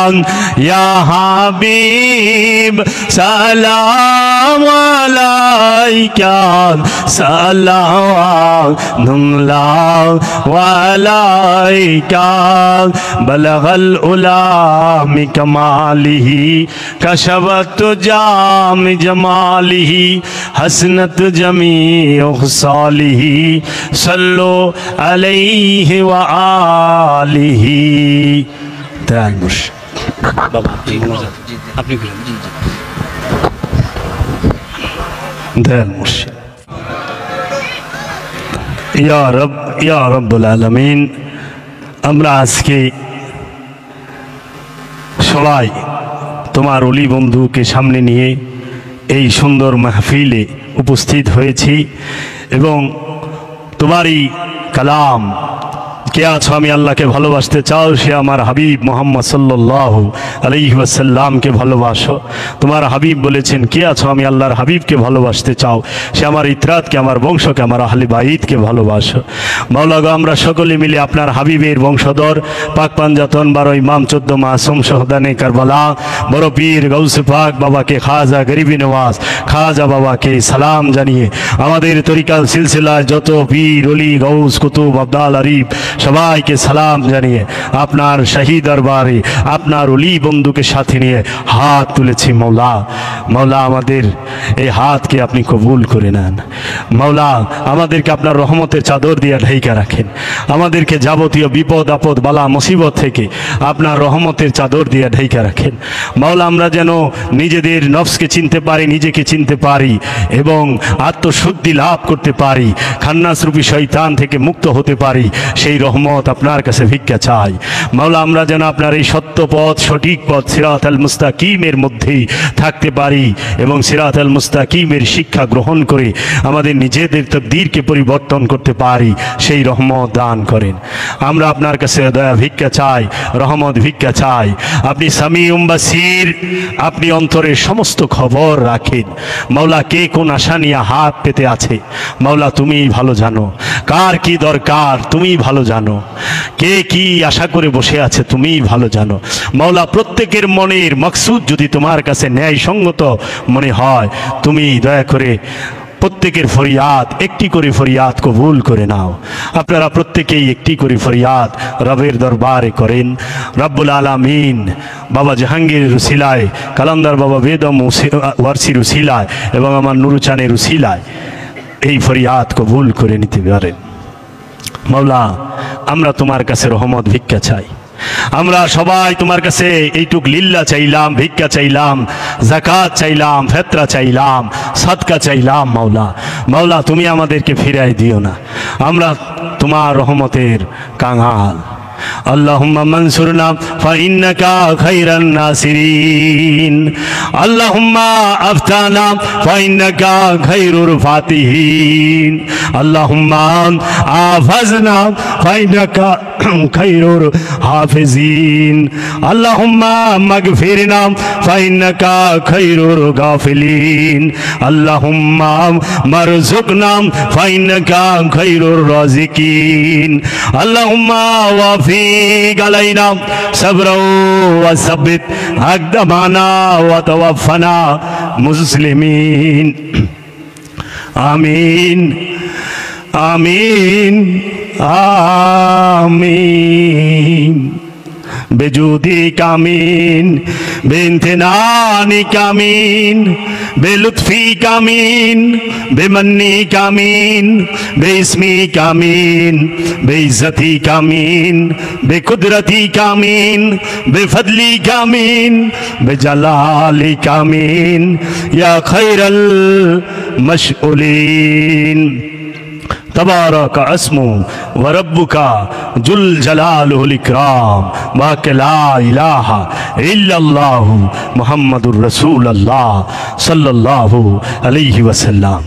या हबीब सलाम मलाइका सलाम मलाइका बलगल उला मिन कमालिही कशवत जाम जमालिही हसनत जमी सालिही सल्लो अलैहि व आलिही। दयाल मुर्शिद बाबा আপনি दयाल मुर्शिद या रब्बुल आलामीन আমরা আজকে সবাই তোমার ওলি বন্ধুকে সামনে নিয়ে এই সুন্দর মাহফিলে উপস্থিত হয়েছি এবং তোমারই কালাম কে আছো আমি আল্লাহকে ভালোবাসতে চাও সে আমার হাবিব মোহাম্মদ সাল্লাল্লাহু আলাইহি ওয়াসাল্লামকে ভালোবাসো। তোমার হাবিব বলেছেন কে আছো আমি আল্লাহর হাবিবকে ভালোবাসতে চাও সে আমার ইতরাতকে আমার বংশকে আমার আহলে বাইতকে ভালোবাসো। মাওলা গো আমরা সকলে মিলে আপনার হাবিবের বংশধর পাক পাঞ্জাতন 12 ইমাম 14 মাসুম শহদানে কারবালা বড় পীর গাউসে পাক বাবাকে খাজা গরিবি নওয়াজ খাজা বাবাকে সালাম জানিয়ে আমাদের তরিকার সিলসিলায় যত পীর ওলি গাউস কুতুব আব্দাল আরিফ সবাইকে সালাম জানিয়ে আপনার শাহী দরবারে আপনার ওলি বন্ধুকে সাথে নিয়ে হাত তুলেছি। মওলা মওলা আমাদের এই হাতকে আপনি কবুল করে নেন। মওলা আমাদেরকে আপনার রহমতের চাদর দিয়ে ঢেকে রাখেন, আমাদেরকে যাবতীয় বিপদ আপদ বালা মুসিবত থেকে আপনার রহমতের চাদর দিয়ে ঢেকে রাখেন। মওলা আমরা যেন নিজেদের নফসকে চিনতে পারি, নিজেকে চিনতে পারি এবং আত্মশুদ্ধি লাভ করতে পারি, খান্নাসরূপী শয়তান থেকে মুক্ত হতে পারি, সেই রহমত আপনার কাছে ভিক্ষা চাই। মাওলা আমরা যেন আপনার এই সত্য পথ সঠিক পথ সিরাতাল মুস্তাকিমের মধ্যেই থাকতে পারি এবং সিরাতাল মুস্তাকিমের শিক্ষা গ্রহণ করে আমাদের নিজেদের তাকদীরকে পরিবর্তন করতে পারি, সেই রহমত দান করেন। আমরা আপনার কাছে দয়া ভিক্ষা চাই, রহমত ভিক্ষা চাই। আপনি সামিউম বাসির, আপনি অন্তরের সমস্ত খবর রাখেন। মাওলা কে কোন আশা নিয়ে হাত পেতে আছে মাওলা তুমিই ভালো জানো, কার কি দরকার তুমিই ভালো জানো, কে কি আশা করে বসে আছে তুমিই ভালো জানো। মাওলা প্রত্যেকের মনের মকসুদ যদি তোমার কাছে ন্যায়সঙ্গত মনে হয় তুমি দয়া করে প্রত্যেকের ফরিয়াদ একটি করে ফরিয়াদ কবুল করে নাও। আপনারা প্রত্যেকেই একটি করে ফরিয়াদ রবের দরবারে করেন। রব্বুল আলামিন বাবা জাহাঙ্গীরের উসিলায়, কালান্দার বাবা বেদম ওয়ারসির উসিলায় এবং আমার নুরুচানের উসিলায় এই ফরিয়াদ কবুল করে নিতে পারেন। মাওলা আমরা তোমার কাছে রহমত ভিক্ষা চাই, আমরা সবাই তোমার কাছে এইটুক লিল্লা চাইলাম, ভিক্ষা চাইলাম, যাকাত চাইলাম, ফিতরা চাইলাম, সাদকা চাইলাম। মাওলা মাওলা তুমি আমাদেরকে ফিরাই দিও না, আমরা তোমার রহমতের কাঙাল। আল্লাহুম্মা মানসুরনা ফাইন্নাকা খায়রান নাসিরিন, আল্লাহুম্মা আফতানা ফাইন্নাকা খায়রুল ফাতিহিন, আল্লাহুম্মা আফাজনা ফাইন্নাকা খায়রুল হাফিজিন, আল্লাহুম্মা মাগফিরনা ফাইন্নাকা খায়রুল গাফিলিন, আল্লাহুম্মা মারযুকনা ফাইন্নাকা খায়রুর রাযিকিন, আল্লাহুম্মা وفيق علينا صبرا وثبت أقدامنا وتوفنا مسلمين آمين آمين آمين بجودك آمين بامتنانك آمين بلطفك آمين بمنك آمين باسمك آمين بعزتك آمين بقدرتك آمين بفضلك آمين بجلالك آمين يا خير المسؤولين तबारक अस्मु व रब्बुका जुल जलालुल इकराम बाक ला इलाहा इल्लल्लाहु मुहम्मदुर रसूलुल्लाह सल्लल्लाहु अलैहि वसल्लम।